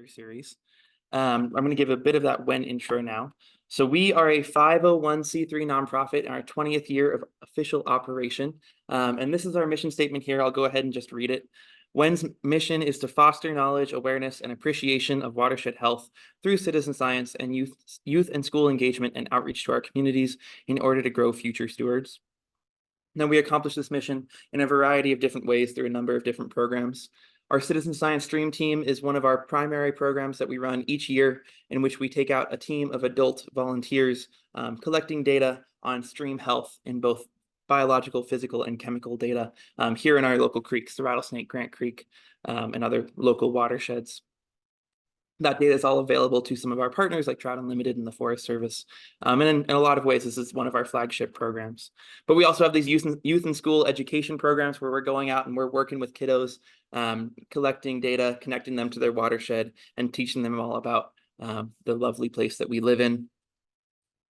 speaker series. I'm going to give a bit of that WEN intro now. So we are a 501c3 nonprofit in our 20th year of official operation. And this is our mission statement here. I'll go ahead and just read it. WEN's mission is to foster knowledge, awareness, and appreciation of watershed health through citizen science and youth and school engagement and outreach to our communities in order to grow future stewards. Now, we accomplish this mission in a variety of different ways through a number of different programs. Our Citizen Science Stream Team is one of our primary programs that we run each year, in which we take out a team of adult volunteers collecting data on stream health in both biological, physical, and chemical data here in our local creeks, the Rattlesnake, Grant Creek, and other local watersheds. That data is all available to some of our partners like Trout Unlimited and the Forest Service. And in a lot of ways, this is one of our flagship programs. But we also have these youth and school education programs where we're going out and we're working with kiddos, collecting data, connecting them to their watershed, and teaching them all about the lovely place that we live in.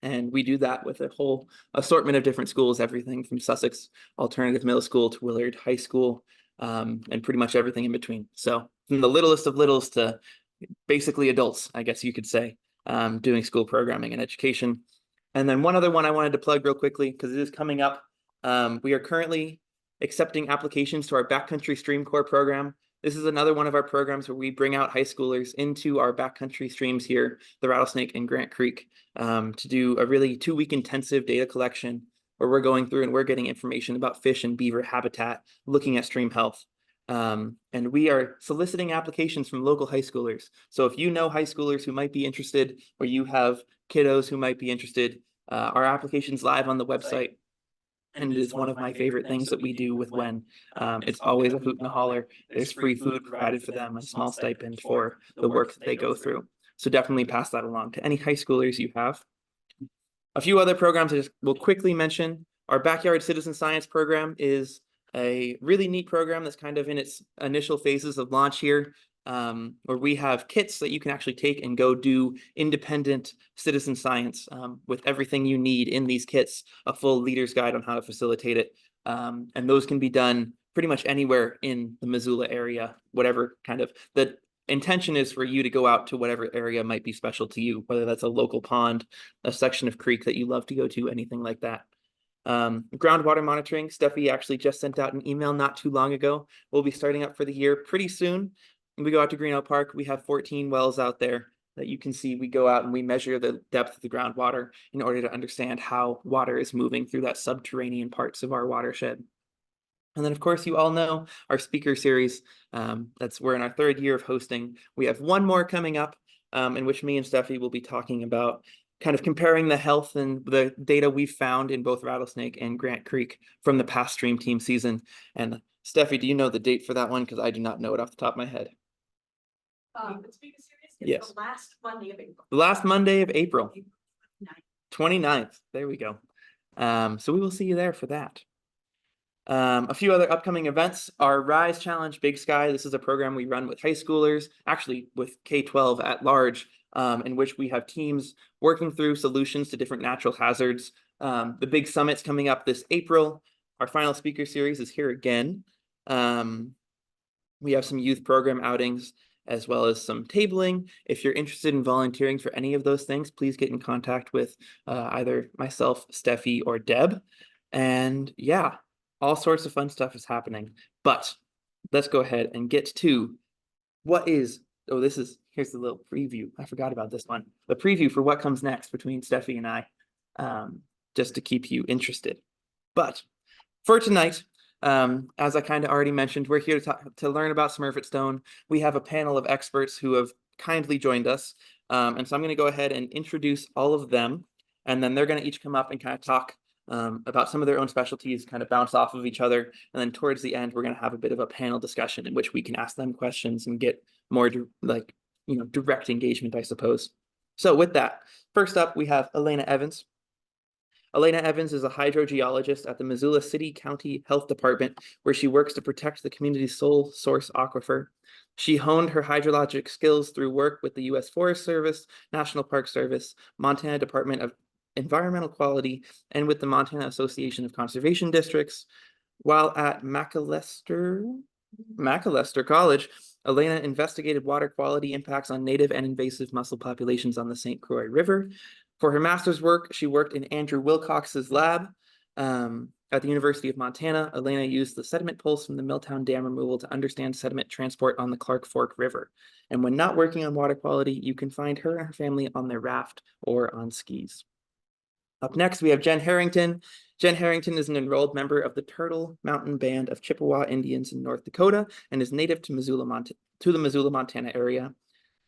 And we do that with a whole assortment of different schools, everything from Sussex Alternative Middle School to Willard High School, and pretty much everything in between. So from the littlest of littles to basically adults, I guess you could say, doing school programming and education. And then one other one I wanted to plug real quickly, because it is coming up. We are currently accepting applications to our Backcountry Stream Corps program. This is another one of our programs where we bring out high schoolers into our backcountry streams here, the Rattlesnake and Grant Creek, to do a really 2-week intensive data collection where we're going through and we're getting information about fish and beaver habitat, looking at stream health. And we are soliciting applications from local high schoolers. So if you know high schoolers who might be interested, or you have kiddos who might be interested, our application's live on the website. And it is one of my favorite things that we do with WEN. It's always a hoot and a holler. There's free food provided for them, a small stipend for the work that they go through. So definitely pass that along to any high schoolers you have. A few other programs I just will quickly mention. Our Backyard Citizen Science program is a really neat program that's kind of in its initial phases of launch here, where we have kits that you can actually take and go do independent citizen science with everything you need in these kits, a full leader's guide on how to facilitate it. And those can be done pretty much anywhere in the Missoula area, whatever kind of, the intention is for you to go out to whatever area might be special to you, whether that's a local pond, a section of creek that you love to go to, anything like that. Groundwater monitoring, Steffi actually just sent out an email not too long ago. We'll be starting up for the year pretty soon. When we go out to Greenough Park, we have 14 wells out there that you can see. We go out and we measure the depth of the groundwater in order to understand how water is moving through that subterranean parts of our watershed. And then, of course, you all know our speaker series. We're in our 3rd year of hosting. We have one more coming up in which me and Steffi will be talking about kind of comparing the health and the data we've found in both Rattlesnake and Grant Creek from the past Stream Team season. And Steffi, do you know the date for that one? Because I do not know it off the top of my head. The speaker series is yes. The last Monday of April. The last Monday of April. 29th. There we go. So we will see you there for that. A few other upcoming events, our Rise Challenge Big Sky. This is a program we run with high schoolers, actually with K-12 at large, in which we have teams working through solutions to different natural hazards. The big summit's coming up this April. Our final speaker series is here again. We have some youth program outings as well as some tabling. If you're interested in volunteering for any of those things, please get in contact with either myself, Steffi, or Deb. And yeah, all sorts of fun stuff is happening. But let's go ahead and get to here's the little preview. I forgot about this one. The preview for what comes next between Steffi and I, just to keep you interested. But for tonight, as I kind of already mentioned, we're here to learn about Smurfit Stone. We have a panel of experts who have kindly joined us. And so I'm going to go ahead and introduce all of them. And then they're going to each come up and kind of talk about some of their own specialties, kind of bounce off of each other. And then towards the end, we're going to have a bit of a panel discussion in which we can ask them questions and get more direct engagement, I suppose. So with that, first up, we have Elena Evans. Elena Evans is a hydrogeologist at the Missoula City County Health Department, where she works to protect the community's sole source aquifer. She honed her hydrologic skills through work with the U.S. Forest Service, National Park Service, Montana Department of Environmental Quality, and with the Montana Association of Conservation Districts. While at Macalester College, Elena investigated water quality impacts on native and invasive mussel populations on the St. Croix River. For her master's work, she worked in Andrew Wilcox's lab at the University of Montana. Elena used the sediment pulse from the Milltown Dam removal to understand sediment transport on the Clark Fork River. And when not working on water quality, you can find her and her family on their raft or on skis. Up next, we have Jen Harrington. Jen Harrington is an enrolled member of the Turtle Mountain Band of Chippewa Indians in North Dakota and is native to the Missoula, Montana area.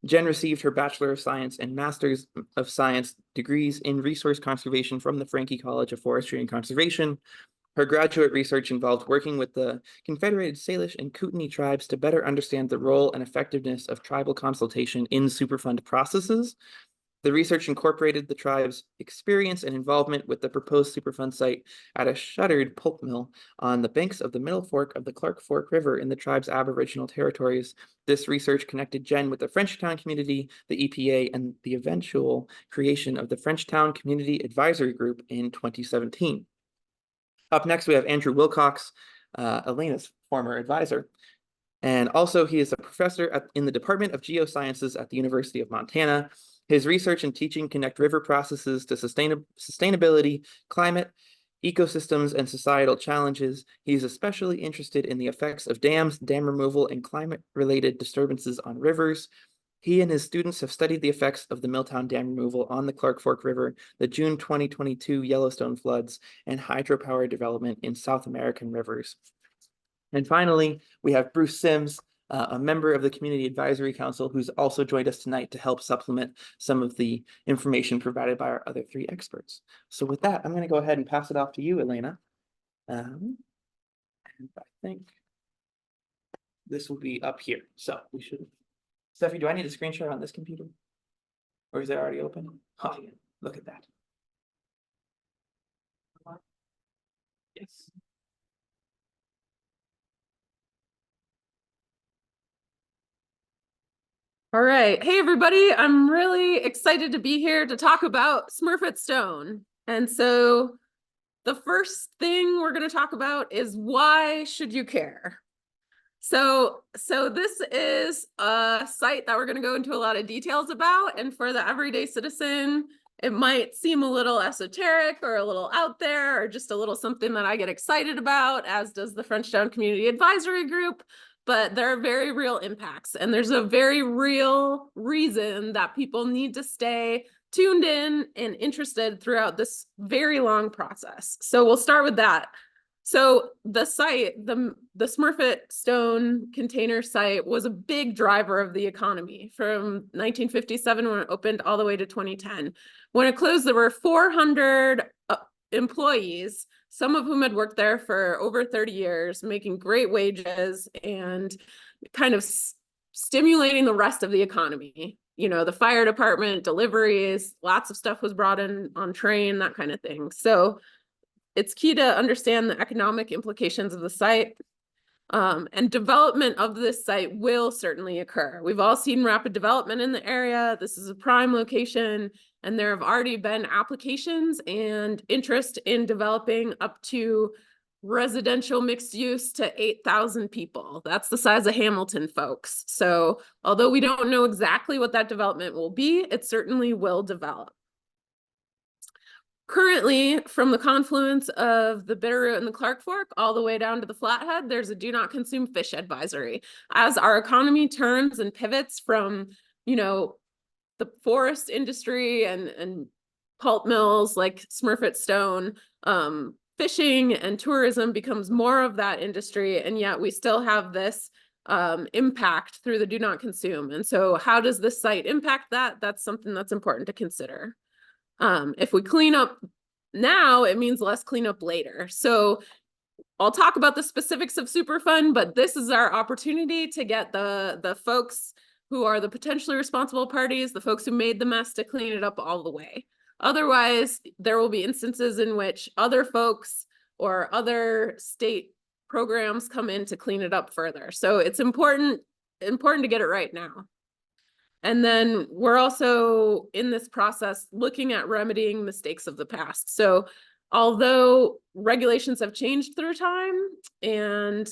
Jen received her Bachelor of Science and Master's of Science degrees in Resource Conservation from the Franke College of Forestry and Conservation. Her graduate research involved working with the Confederated Salish and Kootenai tribes to better understand the role and effectiveness of tribal consultation in Superfund processes. The research incorporated the tribe's experience and involvement with the proposed Superfund site at a shuttered pulp mill on the banks of the Middle Fork of the Clark Fork River in the tribe's Aboriginal territories. This research connected Jen with the Frenchtown community, the EPA, and the eventual creation of the Frenchtown Community Advisory Group in 2017. Up next, we have Andrew Wilcox, Elena's former advisor. And also, he is a professor in the Department of Geosciences at the University of Montana. His research and teaching connect river processes to sustainability, climate, ecosystems, and societal challenges. He is especially interested in the effects of dams, dam removal, and climate-related disturbances on rivers. He and his students have studied the effects of the Milltown Dam removal on the Clark Fork River, the June 2022 Yellowstone floods, and hydropower development in South American rivers. And finally, we have Bruce Sims, a member of the Community Advisory Council, who's also joined us tonight to help supplement some of the information provided by our other three experts. So with that, I'm going to go ahead and pass it off to you, Elena. And I think this will be up here. So we should. Steffi, do I need a screen share on this computer? Or is it already open? Oh, look at that. Yes. All right. Hey, everybody. I'm really excited to be here to talk about Smurfit Stone. And so the first thing we're going to talk about is why should you care? So this is a site that we're going to go into a lot of details about. And for the everyday citizen, it might seem a little esoteric or a little out there or just a little something that I get excited about, as does the Frenchtown Community Advisory Group. But there are very real impacts, and there's a very real reason that people need to stay tuned in and interested throughout this very long process. So we'll start with that. So the site, the Smurfit Stone container site, was a big driver of the economy from 1957 when it opened all the way to 2010. When it closed, there were 400 employees, some of whom had worked there for over 30 years, making great wages and kind of stimulating the rest of the economy. You know, the fire department, deliveries, lots of stuff was brought in on train, that kind of thing. So it's key to understand the economic implications of the site. And development of this site will certainly occur. We've all seen rapid development in the area. This is a prime location, and there have already been applications and interest in developing up to residential mixed use to 8,000 people. That's the size of Hamilton, folks. So although we don't know exactly what that development will be, it certainly will develop. Currently, from the confluence of the Bitterroot and the Clark Fork all the way down to the Flathead, there's a do not consume fish advisory. As our economy turns and pivots from, you know, the forest industry and pulp mills like Smurfit Stone, fishing and tourism becomes more of that industry, and yet we still have this impact through the do not consume. And so how does this site impact that? That's something that's important to consider. If we clean up now, it means less cleanup later. So I'll talk about the specifics of Superfund, but this is our opportunity to get the folks who are the potentially responsible parties, the folks who made the mess, to clean it up all the way. Otherwise, there will be instances in which other folks or other state programs come in to clean it up further. So it's important to get it right now. And then we're also in this process looking at remedying mistakes of the past. So although regulations have changed through time and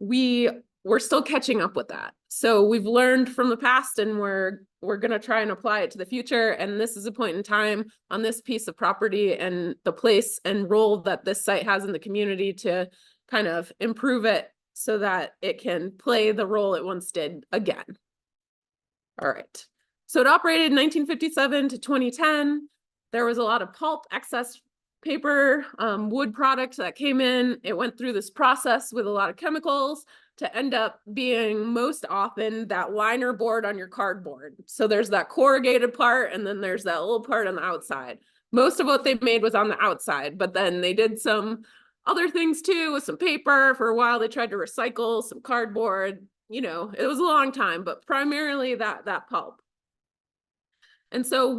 we we're still catching up with that. So we've learned from the past, and we're going to try and apply it to the future. And this is a point in time on this piece of property and the place and role that this site has in the community to kind of improve it so that it can play the role it once did again. All right. So it operated 1957 to 2010. There was a lot of pulp, excess paper, wood products that came in. It went through this process with a lot of chemicals to end up being most often that liner board on your cardboard. So there's that corrugated part, and then there's that little part on the outside. Most of what they made was on the outside, but then they did some other things too with some paper. For a while, they tried to recycle some cardboard. You know, it was a long time, but primarily that pulp. And so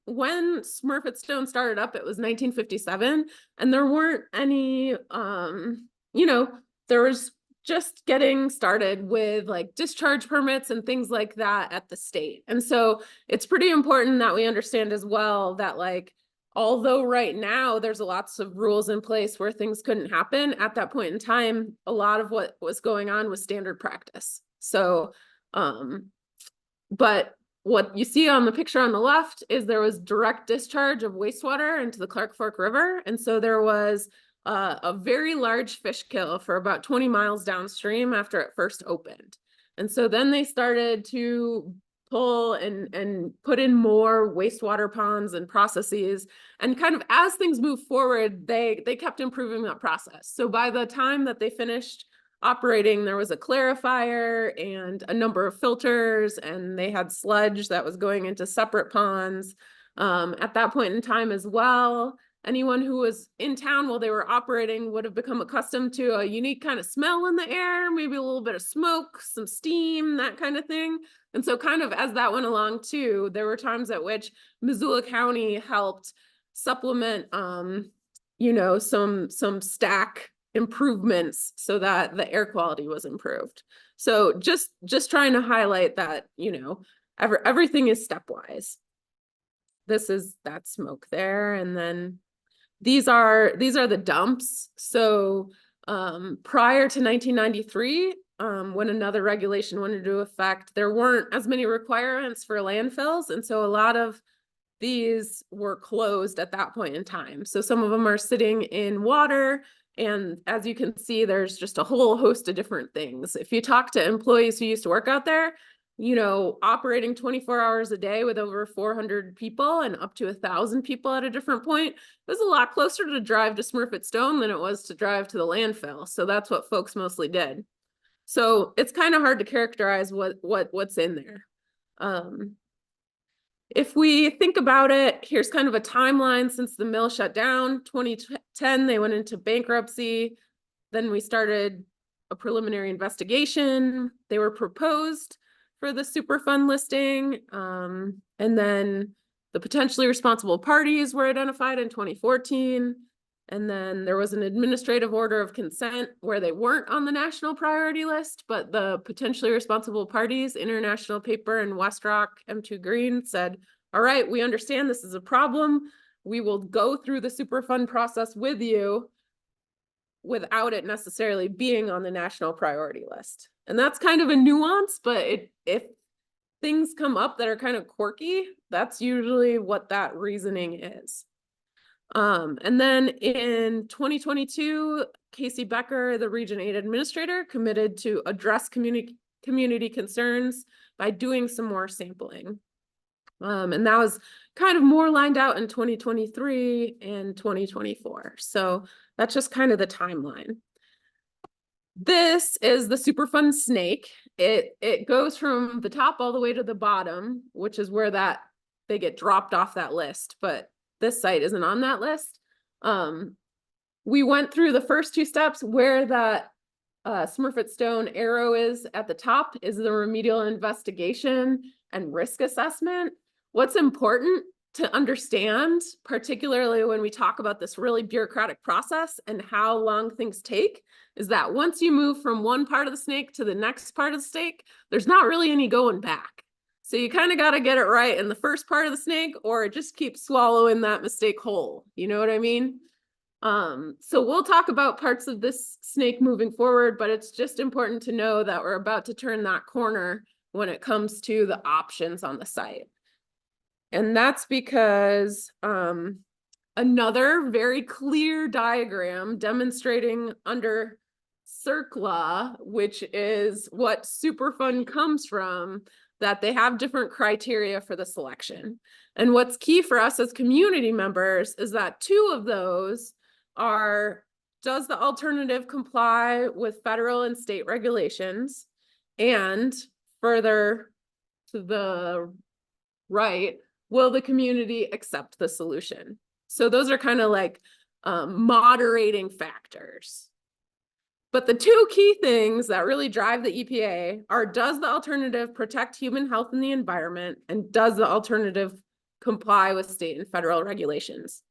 when Smurfit Stone started up, it was 1957, and there weren't any, you know, there was just getting started with like discharge permits and things like that at the state. And so it's pretty important that we understand as well that, like, although right now there's lots of rules in place where things couldn't happen, at that point in time, a lot of what was going on was standard practice. So, but what you see on the picture on the left is there was direct discharge of wastewater into the Clark Fork River. And so there was a very large fish kill for about 20 miles downstream after it first opened. And so then they started to pull and put in more wastewater ponds and processes. And kind of as things move forward, they kept improving that process. So by the time that they finished operating, there was a clarifier and a number of filters, and they had sludge that was going into separate ponds. At that point in time as well, anyone who was in town while they were operating would have become accustomed to a unique kind of smell in the air, maybe a little bit of smoke, some steam, that kind of thing. And so kind of as that went along too, there were times at which Missoula County helped supplement, you know, some stack improvements so that the air quality was improved. So just trying to highlight that, you know, everything is stepwise. This is that smoke there, and then these are the dumps. So prior to 1993, when another regulation went into effect, there weren't as many requirements for landfills, and so a lot of these were closed at that point in time. So some of them are sitting in water. And as you can see, there's just a whole host of different things. If you talk to employees who used to work out there, you know, operating 24 hours a day with over 400 people and up to 1,000 people at a different point, it was a lot closer to drive to Smurfit Stone than it was to drive to the landfill. So that's what folks mostly did. So it's kind of hard to characterize what's in there. If we think about it, here's kind of a timeline since the mill shut down. 2010, they went into bankruptcy. Then we started a preliminary investigation. They were proposed for the Superfund listing. And then the potentially responsible parties were identified in 2014. And then there was an administrative order of consent where they weren't on the national priority list, but the potentially responsible parties, International Paper and West Rock M2 Green, said, all right, we understand this is a problem. We will go through the Superfund process with you without it necessarily being on the national priority list. And that's kind of a nuance, but if things come up that are kind of quirky, that's usually what that reasoning is. And then in 2022, Casey Becker, the Region 8 administrator, committed to address community concerns by doing some more sampling. And that was kind of more lined out in 2023 and 2024. So that's just kind of the timeline. This is the Superfund snake. It goes from the top all the way to the bottom, which is where they get dropped off that list, but this site isn't on that list. We went through the first two steps where that Smurfit Stone arrow is at the top is the remedial investigation and risk assessment. What's important to understand, particularly when we talk about this really bureaucratic process and how long things take, is that once you move from one part of the snake to the next part of the snake, there's not really any going back. So you kind of got to get it right in the first part of the snake, or it just keeps swallowing that mistake whole. You know what I mean? So we'll talk about parts of this snake moving forward, but it's just important to know that we're about to turn that corner when it comes to the options on the site. And that's because another very clear diagram demonstrating under CERCLA, which is what Superfund comes from, that they have different criteria for the selection. And what's key for us as community members is that two of those are, does the alternative comply with federal and state regulations? And further to the right, will the community accept the solution? So those are kind of like moderating factors. But the two key things that really drive the EPA are, does the alternative protect human health and the environment? And does the alternative comply with state and federal regulations?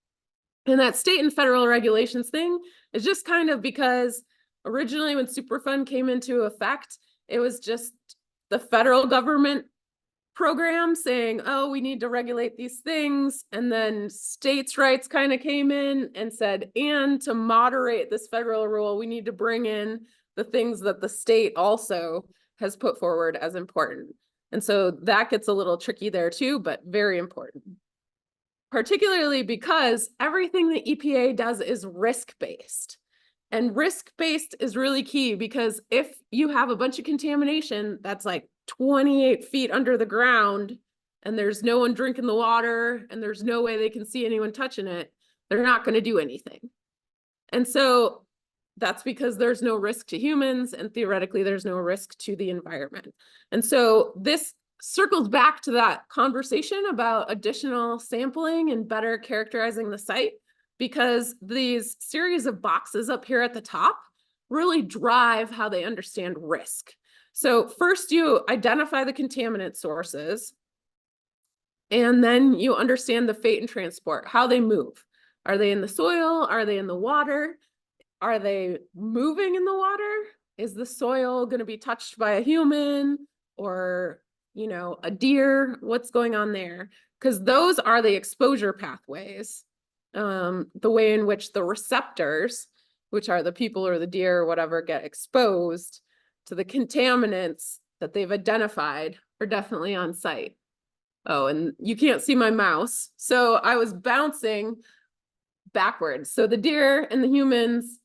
And that state and federal regulations thing is just kind of because originally when Superfund came into effect, it was just the federal government program saying, oh, we need to regulate these things. And then states' rights kind of came in and said, and to moderate this federal rule, we need to bring in the things that the state also has put forward as important. And so that gets a little tricky there too, but very important. Particularly because everything the EPA does is risk-based. And risk-based is really key because if you have a bunch of contamination that's like 28 feet under the ground and there's no one drinking the water and there's no way they can see anyone touching it, they're not going to do anything. And so that's because there's no risk to humans and theoretically there's no risk to the environment. And so this circles back to that conversation about additional sampling and better characterizing the site, because these series of boxes up here at the top really drive how they understand risk. So first you identify the contaminant sources, and then you understand the fate and transport, how they move. Are they in the soil? Are they in the water? Are they moving in the water? Is the soil going to be touched by a human or, you know, a deer? What's going on there? Because those are the exposure pathways. The way in which the receptors, which are the people or the deer or whatever, get exposed to the contaminants that they've identified are definitely on site. Oh, and you can't see my mouse. So I was bouncing backwards. So the deer and the humans,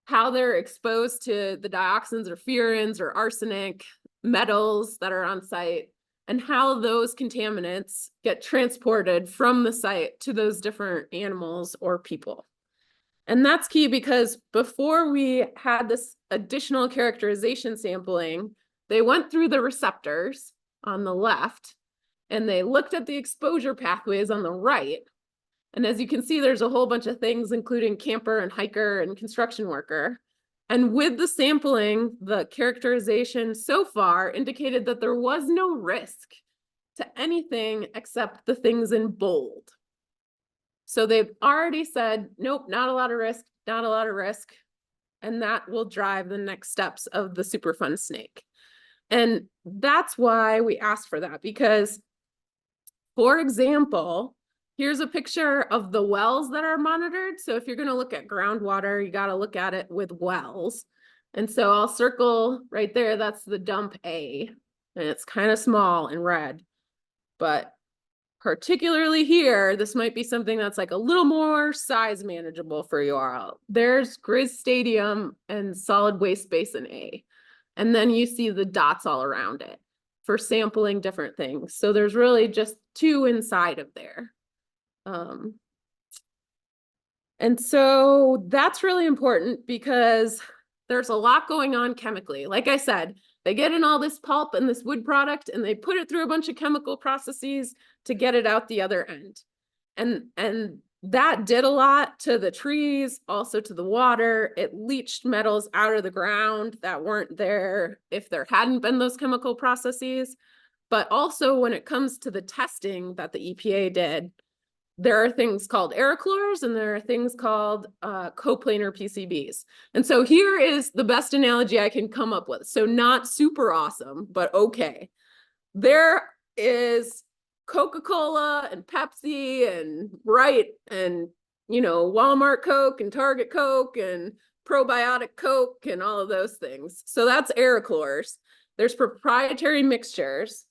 how they're exposed to the dioxins or furans or arsenic, metals that are on site, and how those contaminants get transported from the site to those different animals or people. And that's key because before we had this additional characterization sampling, they went through the receptors on the left and they looked at the exposure pathways on the right. And as you can see, there's a whole bunch of things, including camper and hiker and construction worker. And with the sampling, the characterization so far indicated that there was no risk to anything except the things in bold. So they've already said, nope, not a lot of risk, not a lot of risk. And that will drive the next steps of the Superfund snake. And that's why we asked for that, because, for example, here's a picture of the wells that are monitored. So if you're going to look at groundwater, you got to look at it with wells. And so I'll circle right there. That's the dump A. And it's kind of small in red. But particularly here, this might be something that's like a little more size manageable for you all. There's Grizz Stadium and Solid Waste Basin A. And then you see the dots all around it for sampling different things. So there's really just two inside of there. And so that's really important because there's a lot going on chemically. Like I said, they get in all this pulp and this wood product and they put it through a bunch of chemical processes to get it out the other end. And that did a lot to the trees, also to the water. It leached metals out of the ground that weren't there if there hadn't been those chemical processes. But also when it comes to the testing that the EPA did, there are things called aerochlors and there are things called coplanar PCBs. And so here is the best analogy I can come up with. So not super awesome, but okay. There is Coca-Cola and Pepsi and Bright and Walmart Coke and Target Coke and probiotic Coke and all of those things. So that's aerochlors. There's proprietary mixtures.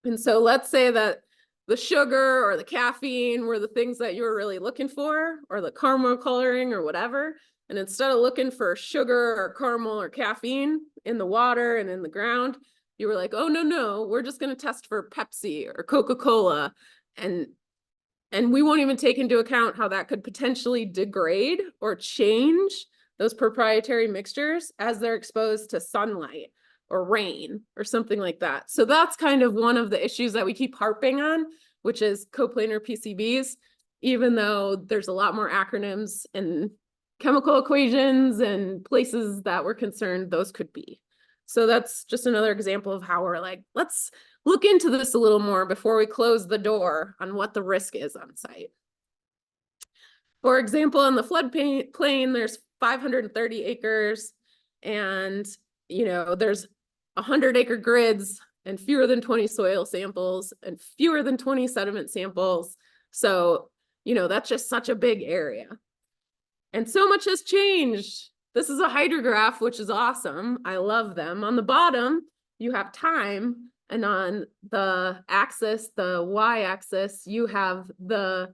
And so let's say that the sugar or the caffeine were the things that you were really looking for, or the caramel coloring or whatever. And instead of looking for sugar or caramel or caffeine in the water and in the ground, you were like, oh, no, we're just going to test for Pepsi or Coca-Cola. And we won't even take into account how that could potentially degrade or change those proprietary mixtures as they're exposed to sunlight or rain or something like that. So that's kind of one of the issues that we keep harping on, which is coplanar PCBs, even though there's a lot more acronyms and chemical equations and places that we're concerned those could be. So that's just another example of how we're like, let's look into this a little more before we close the door on what the risk is on site. For example, on the floodplain, there's 530 acres and, there's 100-acre grids and fewer than 20 soil samples and fewer than 20 sediment samples. So, that's just such a big area. And so much has changed. This is a hydrograph, which is awesome. I love them. On the bottom, you have time. And on the axis, the y-axis, you have the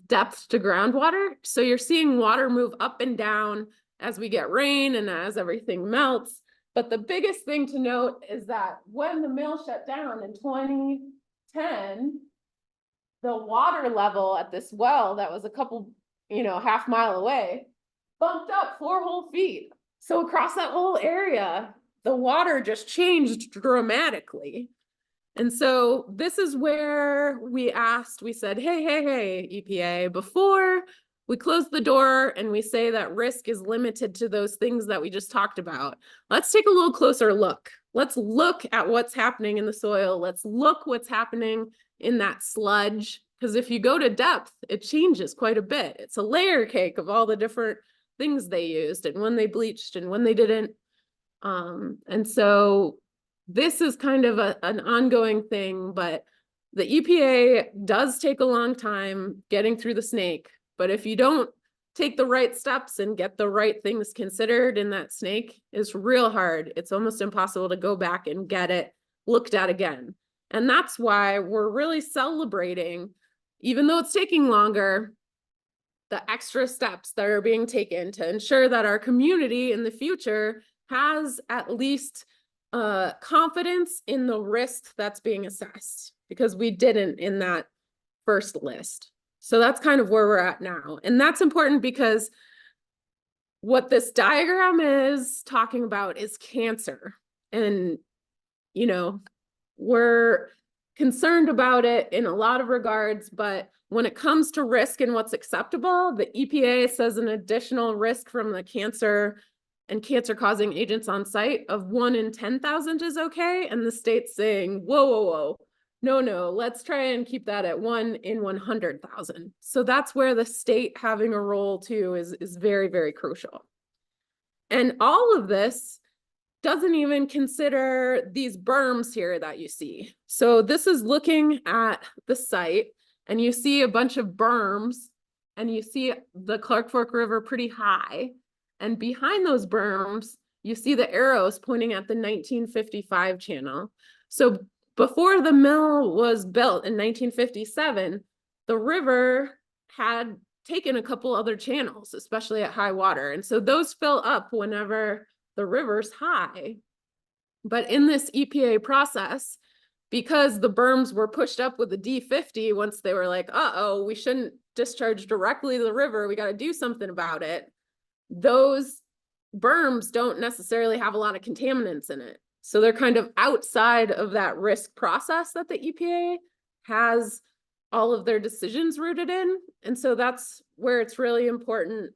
depth to groundwater. So you're seeing water move up and down as we get rain and as everything melts. But the biggest thing to note is that when the mill shut down in 2010, the water level at this well that was a couple, half mile away, bumped up 4 whole feet. So across that whole area, the water just changed dramatically. And so this is where we said, hey, EPA, before we close the door and we say that risk is limited to those things that we just talked about, let's take a little closer look. Let's look at what's happening in the soil. Let's look what's happening in that sludge. Because if you go to depth, it changes quite a bit. It's a layer cake of all the different things they used and when they bleached and when they didn't. And so this is kind of an ongoing thing, but the EPA does take a long time getting through the snake. But if you don't take the right steps and get the right things considered in that snake, it's real hard. It's almost impossible to go back and get it looked at again. And that's why we're really celebrating, even though it's taking longer, the extra steps that are being taken to ensure that our community in the future has at least confidence in the risk that's being assessed, because we didn't in that first list. So that's kind of where we're at now. And that's important because what this diagram is talking about is cancer. And, we're concerned about it in a lot of regards, but when it comes to risk and what's acceptable, the EPA says an additional risk from the cancer and cancer-causing agents on site of 1 in 10,000 is okay. And the state's saying, whoa, no, let's try and keep that at 1 in 100,000. So that's where the state having a role too is very, very crucial. And all of this doesn't even consider these berms here that you see. So this is looking at the site and you see a bunch of berms and you see the Clark Fork River pretty high. And behind those berms, you see the arrows pointing at the 1955 channel. So before the mill was built in 1957, the river had taken a couple other channels, especially at high water. And so those fill up whenever the river's high. But in this EPA process, because the berms were pushed up with the D50, once they were like, we shouldn't discharge directly to the river, we got to do something about it. Those berms don't necessarily have a lot of contaminants in it. So they're kind of outside of that risk process that the EPA has all of their decisions rooted in. And so that's where it's really important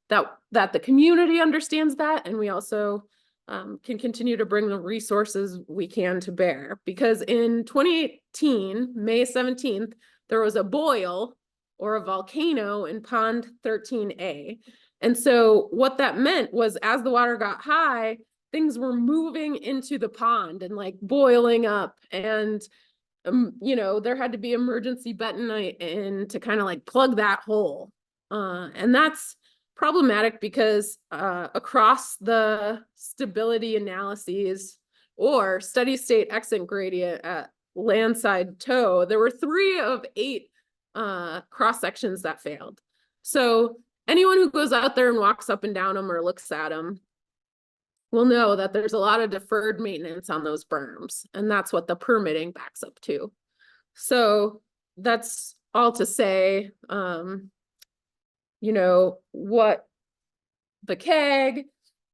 that the community understands that. And we also can continue to bring the resources we can to bear. Because in 2018, May 17th, there was a boil or a volcano in Pond 13A. And so what that meant was as the water got high, things were moving into the pond and like boiling up. And you know, there had to be emergency bentonite in to kind of like plug that hole. And that's problematic because across the stability analyses or steady state exit gradient at landside toe, there were 3 of 8 cross sections that failed. So anyone who goes out there and walks up and down them or looks at them will know that there's a lot of deferred maintenance on those berms, and that's what the permitting backs up to. So that's all to say, you know, what the CAG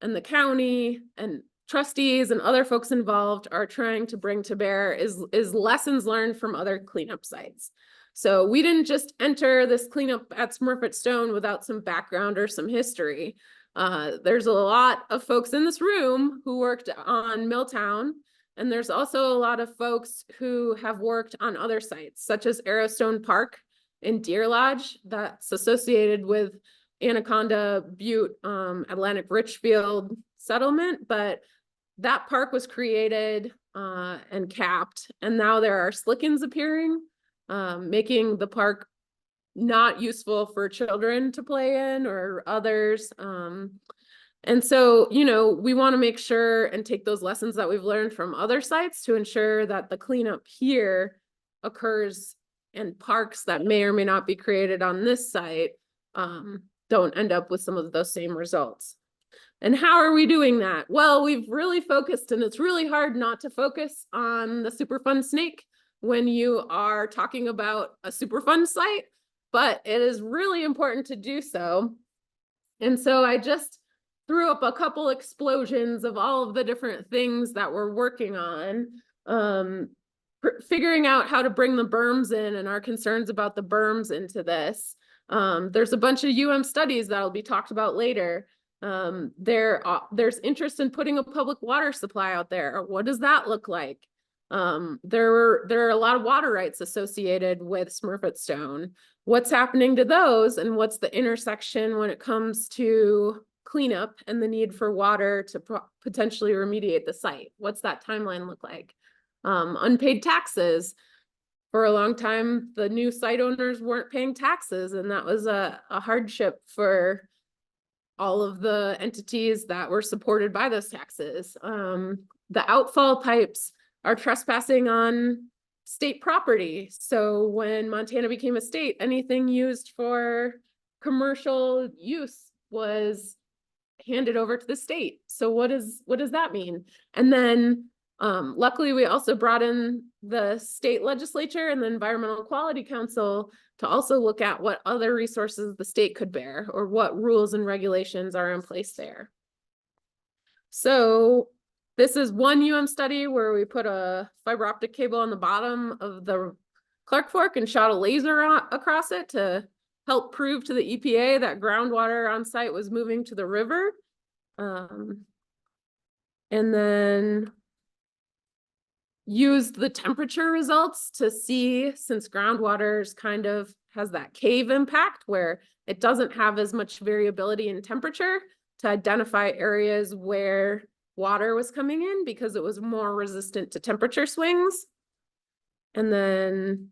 and the county and trustees and other folks involved are trying to bring to bear is lessons learned from other cleanup sites. So we didn't just enter this cleanup at Smurfit Stone without some background or some history. There's a lot of folks in this room who worked on Milltown, and there's also a lot of folks who have worked on other sites, such as Arrowstone Park in Deer Lodge, that's associated with Anaconda Butte, Atlantic Richfield settlement, but that park was created and capped, and now there are slickens appearing, making the park not useful for children to play in or others. And so, you know, we want to make sure and take those lessons that we've learned from other sites to ensure that the cleanup here occurs and parks that may or may not be created on this site don't end up with some of those same results. And how are we doing that? Well, we've really focused, and it's really hard not to focus on the Superfund snake when you are talking about a Superfund site, but it is really important to do so. And so I just threw up a couple explosions of all of the different things that we're working on, figuring out how to bring the berms in and our concerns about the berms into this. There's a bunch of studies that'll be talked about later. There's interest in putting a public water supply out there. What does that look like? There are a lot of water rights associated with Smurfit Stone. What's happening to those, and what's the intersection when it comes to cleanup and the need for water to potentially remediate the site? What's that timeline look like? Unpaid taxes. For a long time, the new site owners weren't paying taxes, and that was a hardship for all of the entities that were supported by those taxes. The outfall pipes are trespassing on state property. So when Montana became a state, anything used for commercial use was handed over to the state. So what does that mean? And then luckily we also brought in the state legislature and the Environmental Quality Council to also look at what other resources the state could bear or what rules and regulations are in place there. So this is one study where we put a fiber optic cable on the bottom of the Clark Fork and shot a laser across it to help prove to the EPA that groundwater on site was moving to the river. And then used the temperature results to see, since groundwater kind of has that cave impact where it doesn't have as much variability in temperature, to identify areas where water was coming in because it was more resistant to temperature swings. And then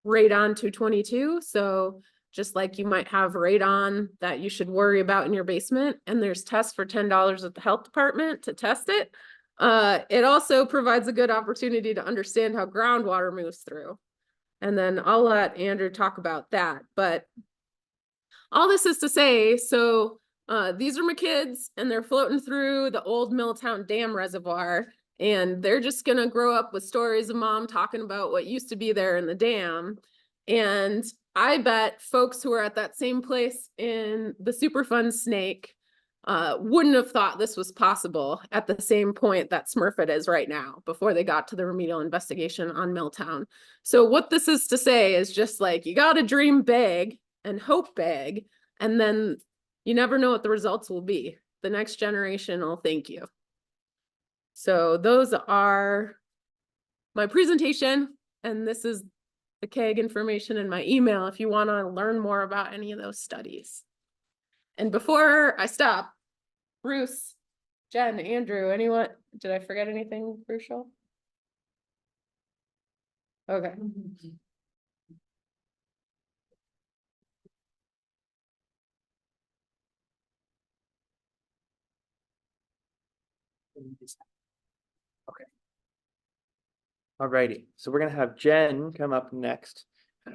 radon 222. So just like you might have radon that you should worry about in your basement, and there's tests for $10 at the health department to test it. It also provides a good opportunity to understand how groundwater moves through. And then I'll let Andrew talk about that. But all this is to say, so these are my kids, and they're floating through the old Milltown Dam Reservoir, and they're just gonna grow up with stories of mom talking about what used to be there in the dam. And I bet folks who are at that same place in the Superfund snake wouldn't have thought this was possible at the same point that Smurfit is right now, before they got to the remedial investigation on Milltown. So what this is to say is just like, you gotta dream big and hope big, and then you never know what the results will be. The next generation will thank you. So those are my presentation, and this is the CAG information in my email if you want to learn more about any of those studies. And before I stop, Bruce, Jen, Andrew, anyone, did I forget anything crucial? Okay. Okay. Alrighty, so we're gonna have Jen come up next.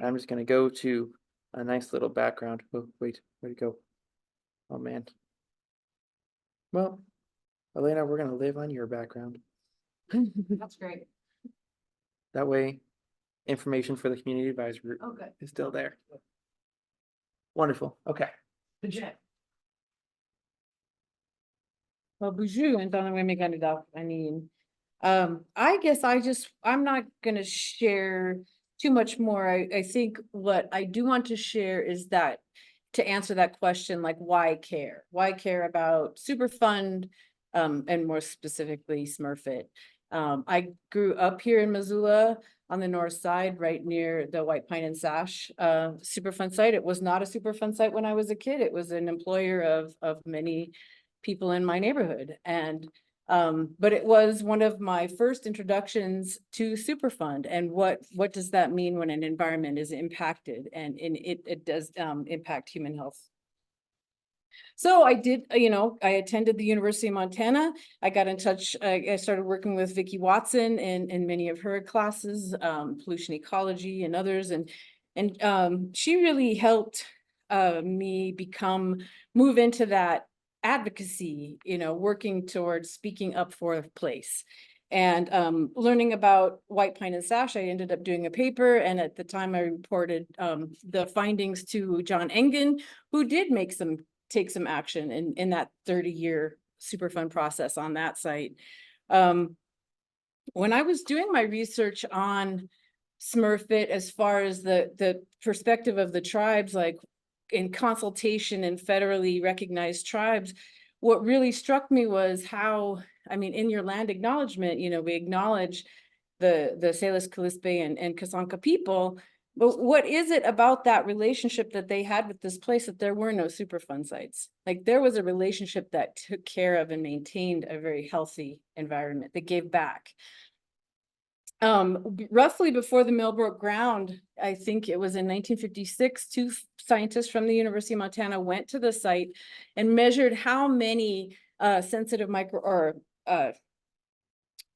I'm just gonna go to a nice little background. Oh, wait, where'd it go? Oh, man. Well, Elena, we're gonna live on your background. That's great. That way, information for the community advisory group Oh, good. is still there. Wonderful, okay. The jet. Well, bonjour, então não é me candidato. I guess I'm not gonna share too much more. I think what I do want to share is that to answer that question, like why care? Why care about Superfund, and more specifically Smurfit? I grew up here in Missoula on the north side, right near the White Pine and Sash Superfund site. It was not a Superfund site when I was a kid. It was an employer of many people in my neighborhood. And but it was one of my first introductions to Superfund and what does that mean when an environment is impacted, and it does impact human health. So I did, I attended the University of Montana. I got in touch, I started working with Vicki Watson in many of her classes, pollution ecology and others. And she really helped me move into that advocacy, working towards speaking up for a place. And learning about White Pine and Sash, I ended up doing a paper, and at the time I reported the findings to John Engen, who did take some action in that 30-year Superfund process on that site. When I was doing my research on Smurfit, as far as the perspective of the tribes, like in consultation and federally recognized tribes, what really struck me was how, in your land acknowledgement, we acknowledge the Salish, Kalispé and Kasanka people, but what is it about that relationship that they had with this place that there were no Superfund sites? Like there was a relationship that took care of and maintained a very healthy environment that gave back. Roughly before the mill broke ground, I think it was in 1956, two scientists from the University of Montana went to the site and measured how many sensitive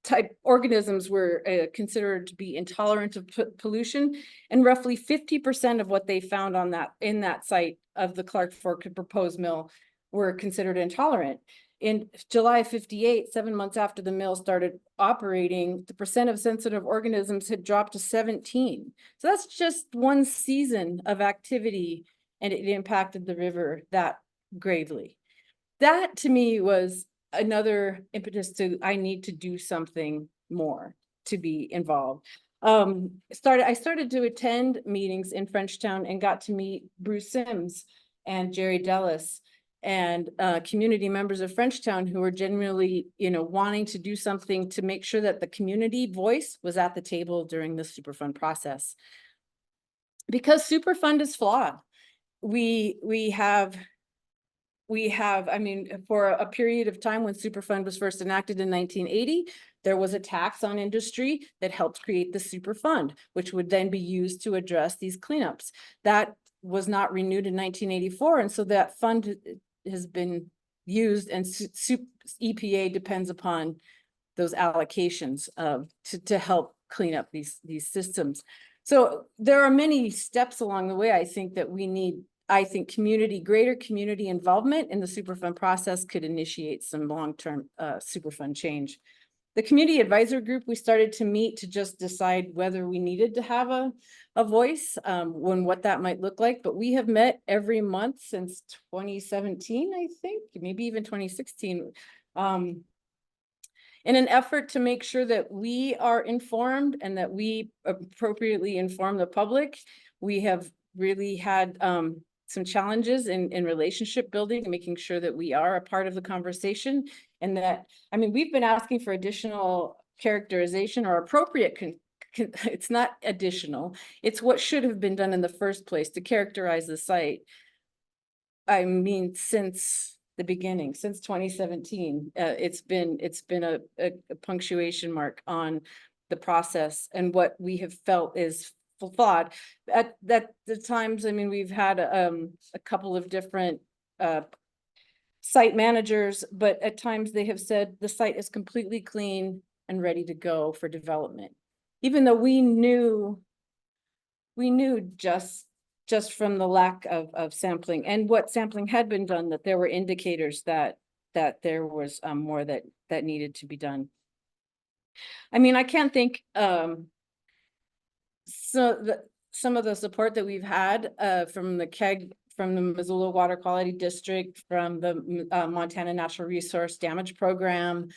type organisms were considered to be intolerant of pollution, and roughly 50% of what they found in that site of the Clark Fork proposed mill were considered intolerant. In July of 58, 7 months after the mill started operating, the percent of sensitive organisms had dropped to 17. So that's just one season of activity, and it impacted the river that gravely. That to me was another impetus I need to do something more to be involved. I started to attend meetings in Frenchtown and got to meet Bruce Sims and Jerry Dellis and community members of Frenchtown who were genuinely, wanting to do something to make sure that the community voice was at the table during the Superfund process. Because Superfund is flawed. We have, for a period of time when Superfund was first enacted in 1980, there was a tax on industry that helped create the Superfund, which would then be used to address these cleanups. That was not renewed in 1984, and so that fund has been used, and EPA depends upon those allocations to help clean up these systems. So there are many steps along the way. I think that we need, greater community involvement in the Superfund process could initiate some long-term Superfund change. The community advisor group, we started to meet to just decide whether we needed to have a voice, what that might look like. But we have met every month since 2017, I think, maybe even 2016, in an effort to make sure that we are informed and that we appropriately inform the public. We have really had some challenges in relationship building and making sure that we are a part of the conversation, and that, we've been asking for additional characterization or appropriate, it's not additional, it's what should have been done in the first place to characterize the site. Since the beginning, since 2017, it's been a punctuation mark on the process and what we have felt is flawed. At the times, I mean, we've had a couple of different site managers, but at times they have said the site is completely clean and ready to go for development. Even though we knew just from the lack of sampling and what sampling had been done, that there were indicators that there was more that needed to be done. I mean, I can't think some of the support that we've had from the KEG, from the Missoula Water Quality District, from the Montana Natural Resource Damage Program.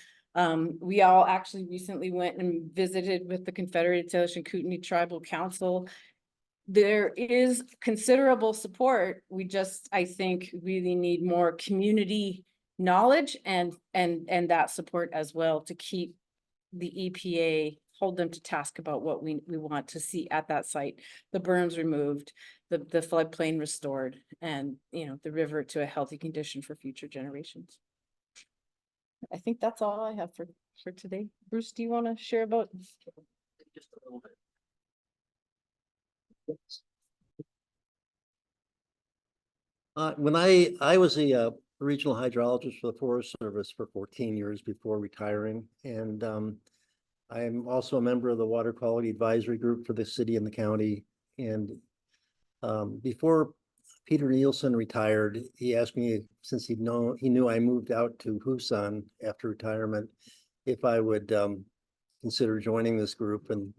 We all actually recently went and visited with the Confederated Salish and Kootenai Tribal Council. There is considerable support. We just, I think, really need more community knowledge and that support as well to keep the EPA, hold them to task about what we want to see at that site. The berms removed, the floodplain restored, and, you know, the river to a healthy condition for future generations. I think that's all I have for today. Bruce, do you want to share about? Just a little bit. When I was a regional hydrologist for the Forest Service for 14 years before retiring, and I'm also a member of the Water Quality Advisory Group for the city and the county. And before Peter Nielsen retired, he asked me, since he knew I moved out to Husan after retirement, if I would consider joining this group and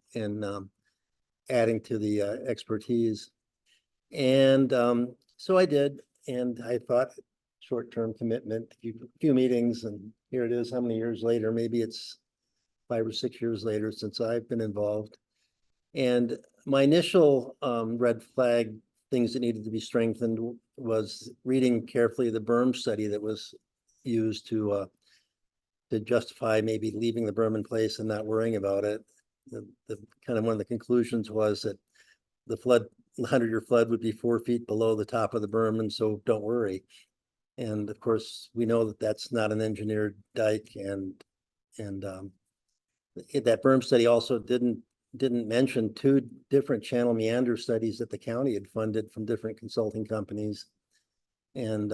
adding to the expertise. And so I did, and I thought short-term commitment, a few meetings, and here it is. How many years later? Maybe it's 5 or 6 years later since I've been involved. And my initial red flag things that needed to be strengthened was reading carefully the berm study that was used to justify maybe leaving the berm in place and not worrying about it. The kind of one of the conclusions was that the 100-year flood would be 4 feet below the top of the berm, and so don't worry. And of course, we know that that's not an engineered dike, and that berm study also didn't mention 2 different channel meander studies that the county had funded from different consulting companies, and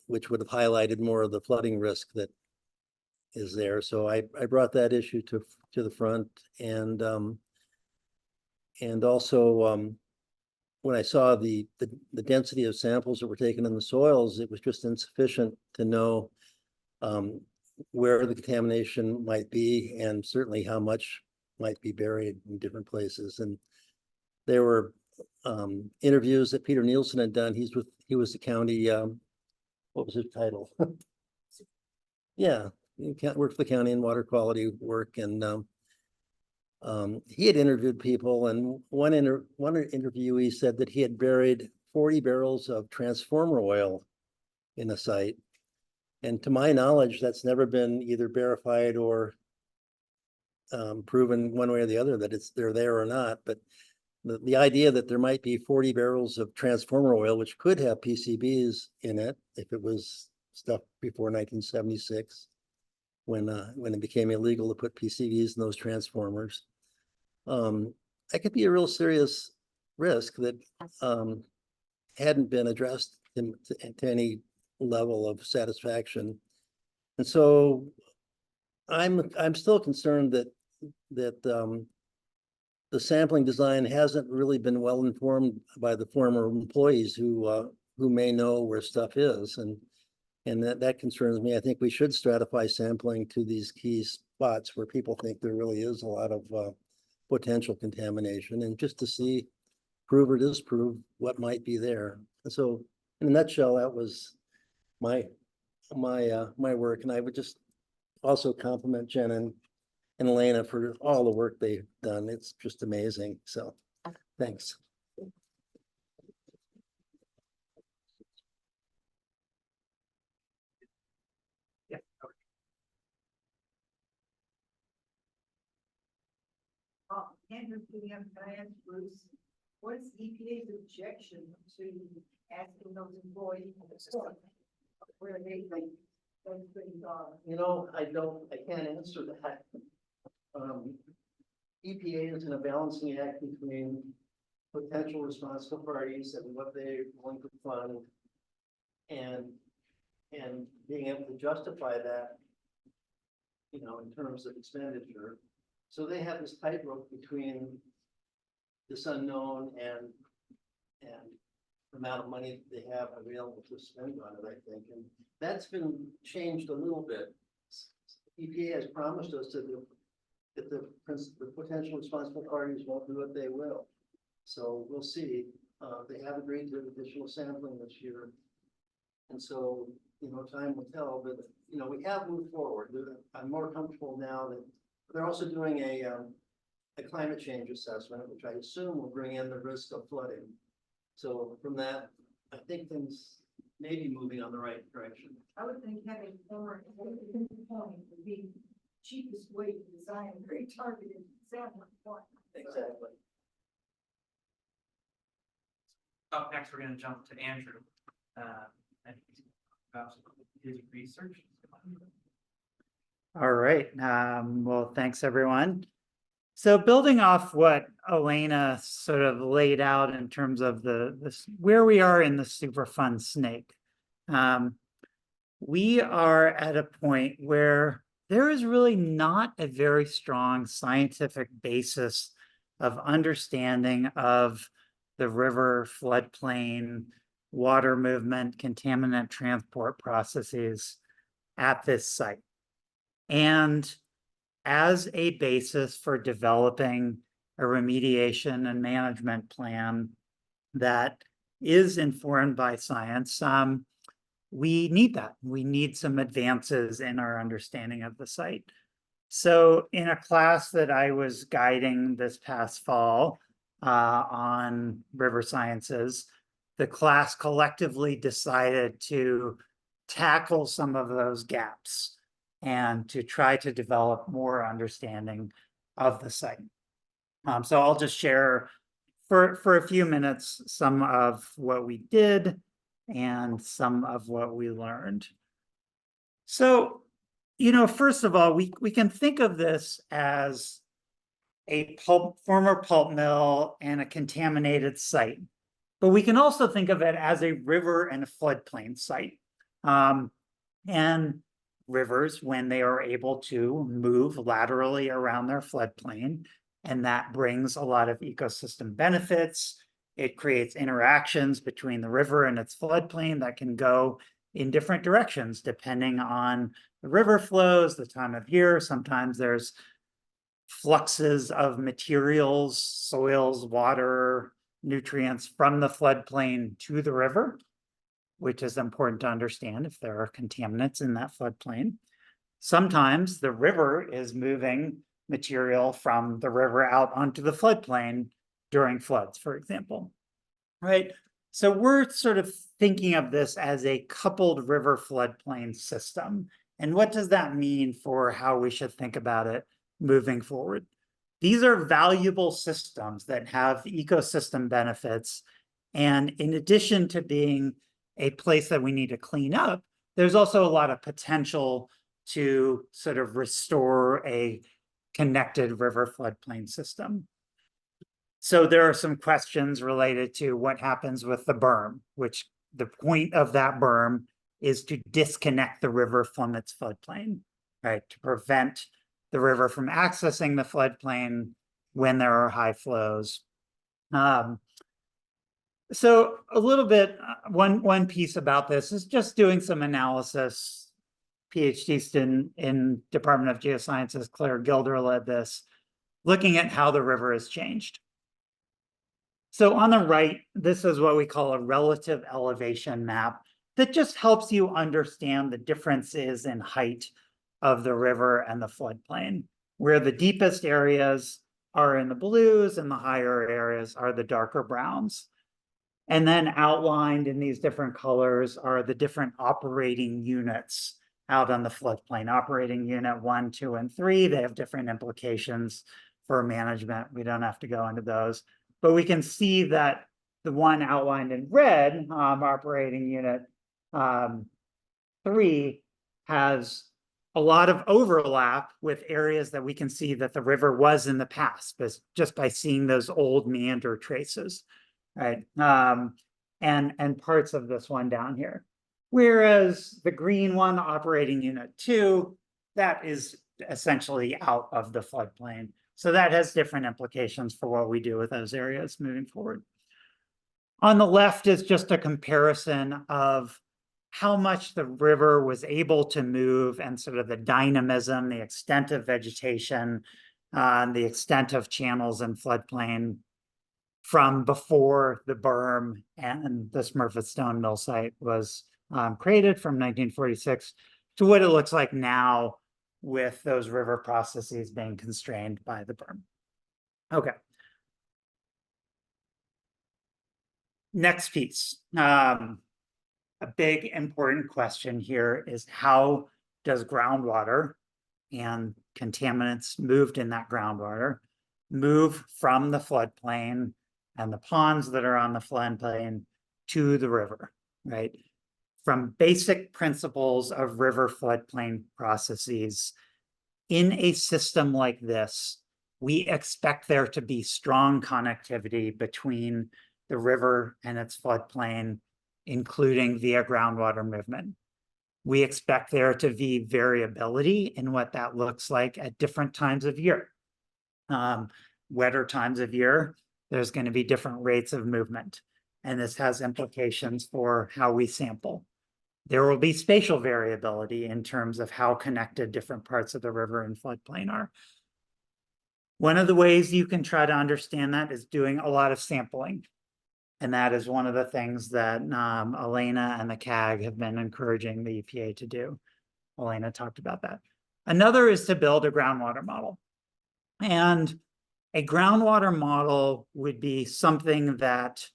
which would have highlighted more of the flooding risk that is there. So I brought that issue to the front, and also when I saw the density of samples that were taken in the soils, it was just insufficient to know where the contamination might be, and certainly how much might be buried in different places. And there were interviews that Peter Nielsen had done. He was the county, what was his title? Yeah, he worked for the county in water quality work, and he had interviewed people, and one interviewee said that he had buried 40 barrels of transformer oil in a site. And to my knowledge, that's never been either verified or proven one way or the other that they're there or not. But the idea that there might be 40 barrels of transformer oil, which could have PCBs in it if it was stuff before 1976, when it became illegal to put PCBs in those transformers, that could be a real serious risk that hadn't been addressed to any level of satisfaction. And so I'm still concerned that the sampling design hasn't really been well informed by the former employees who may know where stuff is, and that concerns me. I think we should stratify sampling to these key spots where people think there really is a lot of potential contamination, and just to see, prove or disprove what might be there. And so, in a nutshell, that was my work, and I would just also compliment Jen and Elena for all the work they've done. It's just amazing. So, thanks. Yeah. Andrew, can I ask Bruce, what is EPA's objection to asking those employees where they think those things are? You know, I can't answer that. EPA is in a balancing act between potential responsible parties and what they're willing to fund and being able to justify that, you know, in terms of expenditure. So they have this tightrope between this unknown and the amount of money that they have available to spend on it, I think. And that's been changed a little bit. EPA has promised us that the potential responsible parties won't do what they will. So we'll see. They have agreed to additional sampling this year. And so, you know, time will tell, but, you know, we have moved forward. I'm more comfortable now that they're also doing a climate change assessment, which I assume will bring in the risk of flooding. So from that, I think things may be moving on the right direction. I would think having former point would be cheapest way to design a very targeted sampling point. Exactly. Up next, we're going to jump to Andrew. And he's about his research. All right. Well, thanks everyone. So building off what Elena sort of laid out in terms of where we are in the Superfund snake, we are at a point where there is really not a very strong scientific basis of understanding of the river floodplain, water movement, contaminant transport processes at this site. And as a basis for developing a remediation and management plan that is informed by science, we need that. We need some advances in our understanding of the site. So in a class that I was guiding this past fall on river sciences, the class collectively decided to tackle some of those gaps and to try to develop more understanding of the site. So I'll just share for a few minutes some of what we did and some of what we learned. So, you know, first of all, we can think of this as a former pulp mill and a contaminated site, but we can also think of it as a river and a floodplain site. And rivers, when they are able to move laterally around their floodplain, and that brings a lot of ecosystem benefits. It creates interactions between the river and its floodplain that can go in different directions depending on the river flows, the time of year. Sometimes there's fluxes of materials, soils, water, nutrients from the floodplain to the river, which is important to understand if there are contaminants in that floodplain. Sometimes the river is moving material from the river out onto the floodplain during floods, for example, right? So we're sort of thinking of this as a coupled river floodplain system. And what does that mean for how we should think about it moving forward? These are valuable systems that have ecosystem benefits. And in addition to being a place that we need to clean up, there's also a lot of potential to sort of restore a connected river floodplain system. So there are some questions related to what happens with the berm, which the point of that berm is to disconnect the river from its floodplain, right? To prevent the river from accessing the floodplain when there are high flows. So a little bit, one piece about this is just doing some analysis. PhD student in Department of Geosciences, Claire Gilder, led this, looking at how the river has changed. So on the right, this is what we call a relative elevation map that just helps you understand the differences in height of the river and the floodplain, where the deepest areas are in the blues and the higher areas are the darker browns. And then outlined in these different colors are the different operating units out on the floodplain. Operating unit 1, 2, and 3, they have different implications for management. We don't have to go into those, but we can see that the one outlined in red, operating unit 3, has a lot of overlap with areas that we can see that the river was in the past, but just by seeing those old meander traces, right? And parts of this one down here. Whereas the green one, operating unit 2, that is essentially out of the floodplain. So that has different implications for what we do with those areas moving forward. On the left is just a comparison of how much the river was able to move and sort of the dynamism, the extent of vegetation, the extent of channels and floodplain from before the berm and the Smurfit Stone mill site was created from 1946 to what it looks like now with those river processes being constrained by the berm. Okay. Next piece. A big important question here is, how does groundwater and contaminants moved in that groundwater move from the floodplain and the ponds that are on the floodplain to the river, right? From basic principles of river floodplain processes, in a system like this, we expect there to be strong connectivity between the river and its floodplain, including via groundwater movement. We expect there to be variability in what that looks like at different times of year. Wetter times of year, there's going to be different rates of movement, and this has implications for how we sample. There will be spatial variability in terms of how connected different parts of the river and floodplain are. One of the ways you can try to understand that is doing a lot of sampling. And that is one of the things that Elena and the CAG have been encouraging the EPA to do. Elena talked about that. Another is to build a groundwater model. And a groundwater model would be something that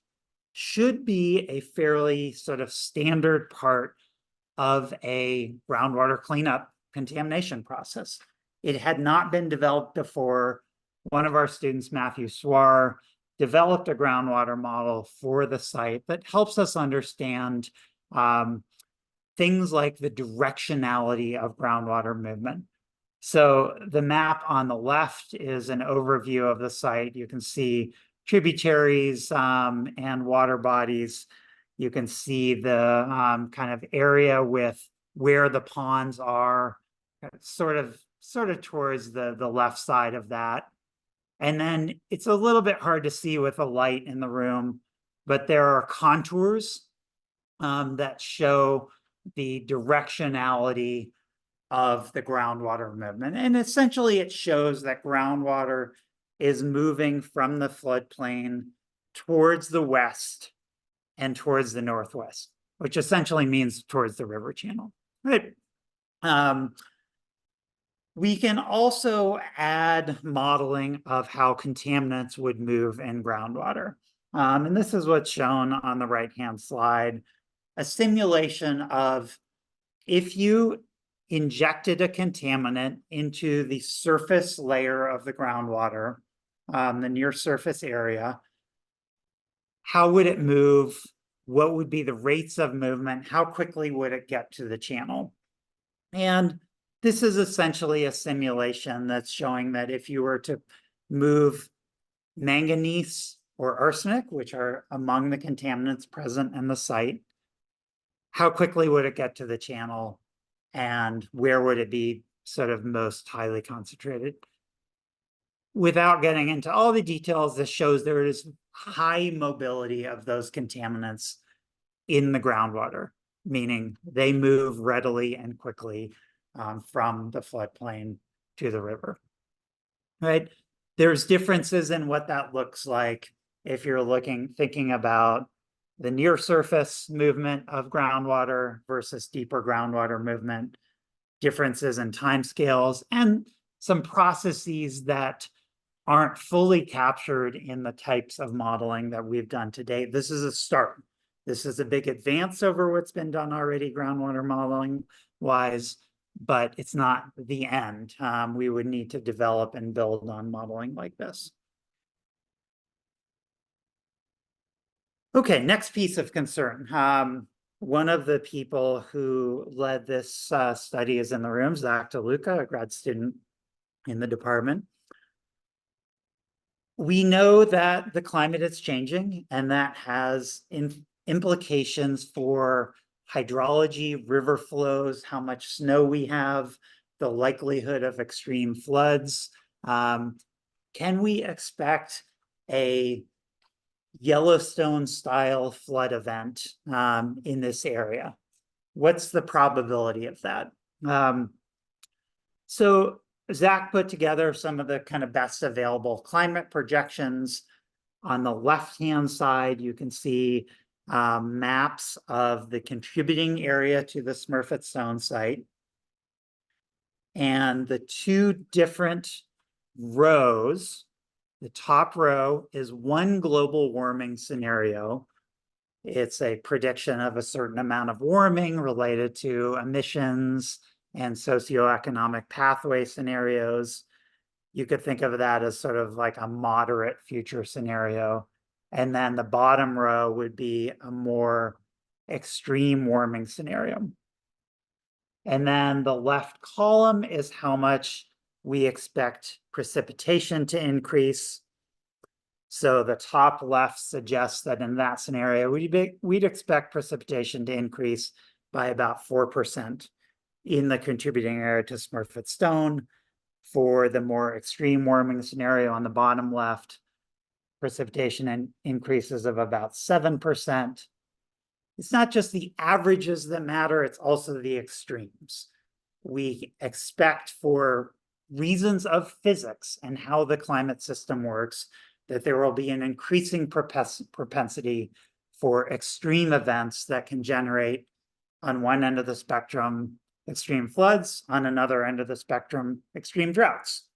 should be a fairly sort of standard part of a groundwater cleanup contamination process. It had not been developed before. One of our students, Matthew Swar, developed a groundwater model for the site that helps us understand things like the directionality of groundwater movement. So the map on the left is an overview of the site. You can see tributaries and water bodies. You can see the kind of area with where the ponds are, sort of towards the left side of that. And then it's a little bit hard to see with the light in the room, but there are contours that show the directionality of the groundwater movement. And essentially it shows that groundwater is moving from the floodplain towards the west and towards the northwest, which essentially means towards the river channel, right? We can also add modeling of how contaminants would move in groundwater. And this is what's shown on the right-hand slide, a simulation of if you injected a contaminant into the surface layer of the groundwater, the near surface area, how would it move? What would be the rates of movement? How quickly would it get to the channel? And this is essentially a simulation that's showing that if you were to move manganese or arsenic, which are among the contaminants present in the site, how quickly would it get to the channel and where would it be sort of most highly concentrated? Without getting into all the details, this shows there is high mobility of those contaminants in the groundwater, meaning they move readily and quickly from the floodplain to the river, right? There's differences in what that looks like if you're thinking about the near surface movement of groundwater versus deeper groundwater movement, differences in timescales, and some processes that aren't fully captured in the types of modeling that we've done to date. This is a start. This is a big advance over what's been done already groundwater modeling wise, but it's not the end. We would need to develop and build on modeling like this. Okay, next piece of concern. One of the people who led this study is in the room, Zach DeLuca, a grad student in the department. We know that the climate is changing, and that has implications for hydrology, river flows, how much snow we have, the likelihood of extreme floods. Can we expect a Yellowstone style flood event in this area? What's the probability of that? So Zach put together some of the kind of best available climate projections. On the left-hand side, you can see maps of the contributing area to the Smurfit Stone site. And the two different rows, the top row is one global warming scenario. It's a prediction of a certain amount of warming related to emissions and socioeconomic pathway scenarios. You could think of that as sort of like a moderate future scenario. And then the bottom row would be a more extreme warming scenario. And then the left column is how much we expect precipitation to increase. So the top left suggests that in that scenario, we'd expect precipitation to increase by about 4% in the contributing area to Smurfit Stone. For the more extreme warming scenario on the bottom left, precipitation increases of about 7%. It's not just the averages that matter, it's also the extremes. We expect, for reasons of physics and how the climate system works, that there will be an increasing propensity for extreme events that can generate, on one end of the spectrum, extreme floods, on another end of the spectrum, extreme droughts.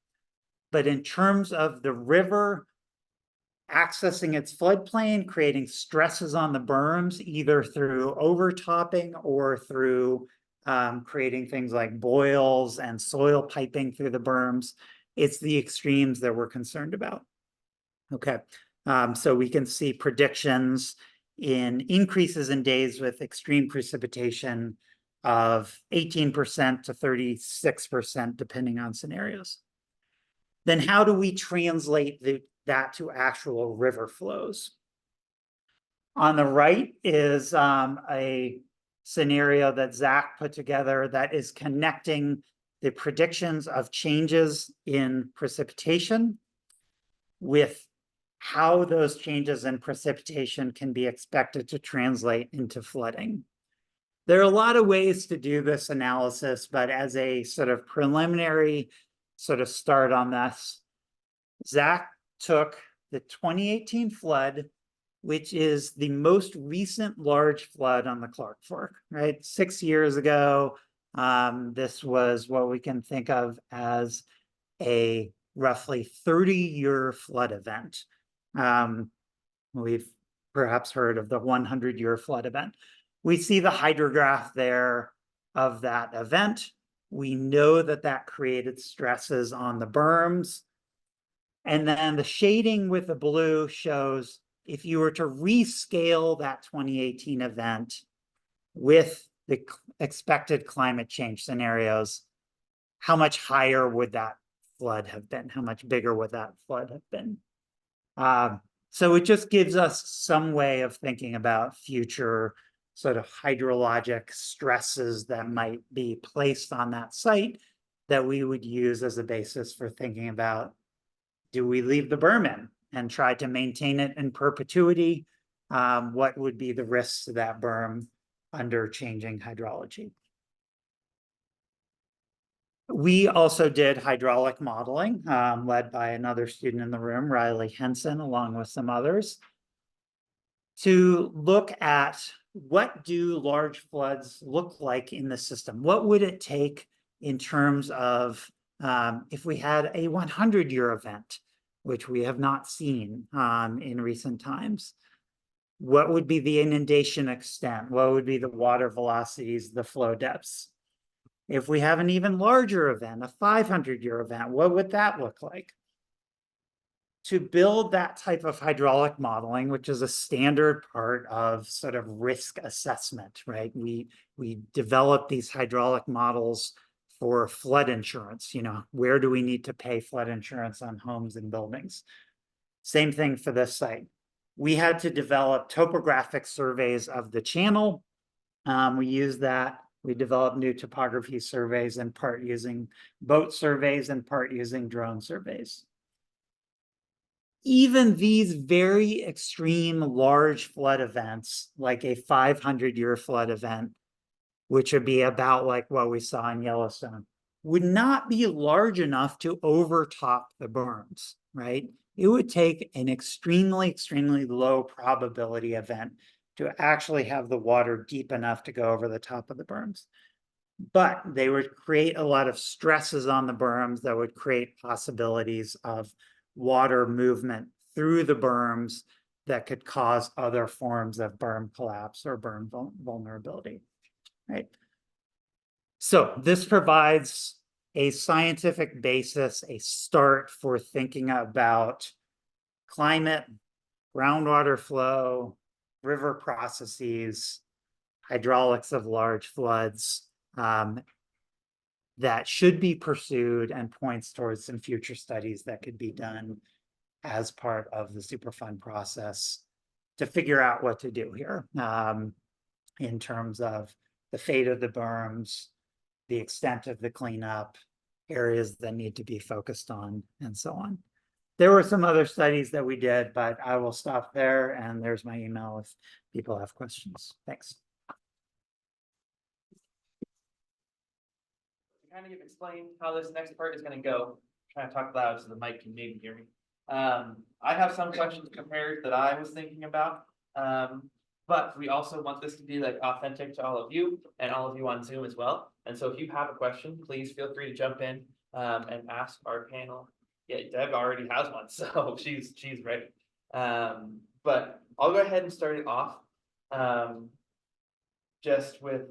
But in terms of the river accessing its floodplain, creating stresses on the berms, either through overtopping or through creating things like boils and soil piping through the berms, it's the extremes that we're concerned about. Okay, so we can see predictions in increases in days with extreme precipitation of 18% to 36%, depending on scenarios. Then how do we translate that to actual river flows? On the right is a scenario that Zach put together that is connecting the predictions of changes in precipitation with how those changes in precipitation can be expected to translate into flooding. There are a lot of ways to do this analysis, but as a sort of preliminary sort of start on this, Zach took the 2018 flood, which is the most recent large flood on the Clark Fork, right? 6 years ago, this was what we can think of as a roughly 30-year flood event. We've perhaps heard of the 100-year flood event. We see the hydrograph there of that event. We know that that created stresses on the berms. And then the shading with the blue shows if you were to rescale that 2018 event with the expected climate change scenarios, how much higher would that flood have been? How much bigger would that flood have been? So it just gives us some way of thinking about future sort of hydrologic stresses that might be placed on that site that we would use as a basis for thinking about, do we leave the berm in and try to maintain it in perpetuity? What would be the risks to that berm under changing hydrology? We also did hydraulic modeling, led by another student in the room, Riley Henson, along with some others, to look at what do large floods look like in the system? What would it take in terms of if we had a 100-year event, which we have not seen in recent times? What would be the inundation extent? What would be the water velocities, the flow depths? If we have an even larger event, a 500-year event, what would that look like? to build that type of hydraulic modeling, which is a standard part of sort of risk assessment, right? We develop these hydraulic models for flood insurance. Where do we need to pay flood insurance on homes and buildings? Same thing for this site. We had to develop topographic surveys of the channel. We use that. We developed new topography surveys, in part using boat surveys and part using drone surveys. Even these very extreme large flood events, like a 500-year flood event, which would be about like what we saw in Yellowstone, would not be large enough to overtop the berms, right? It would take an extremely, extremely low probability event to actually have the water deep enough to go over the top of the berms. But they would create a lot of stresses on the berms that would create possibilities of water movement through the berms that could cause other forms of berm collapse or berm vulnerability, right? So this provides a scientific basis, a start for thinking about climate, groundwater flow, river processes, hydraulics of large floods, that should be pursued and points towards some future studies that could be done as part of the Superfund process to figure out what to do here, in terms of the fate of the berms, the extent of the cleanup, areas that need to be focused on, and so on. There were some other studies that we did, but I will stop there, and there's my email if people have questions. Thanks. Kind of explain how this next part is going to go. I'm trying to talk loud so the mic can maybe hear me. I have some questions prepared that I was thinking about, but we also want this to be like authentic to all of you and all of you on Zoom as well. And so if you have a question, please feel free to jump in and ask our panel. Yeah, Deb already has one, so she's ready. But I'll go ahead and start it off just with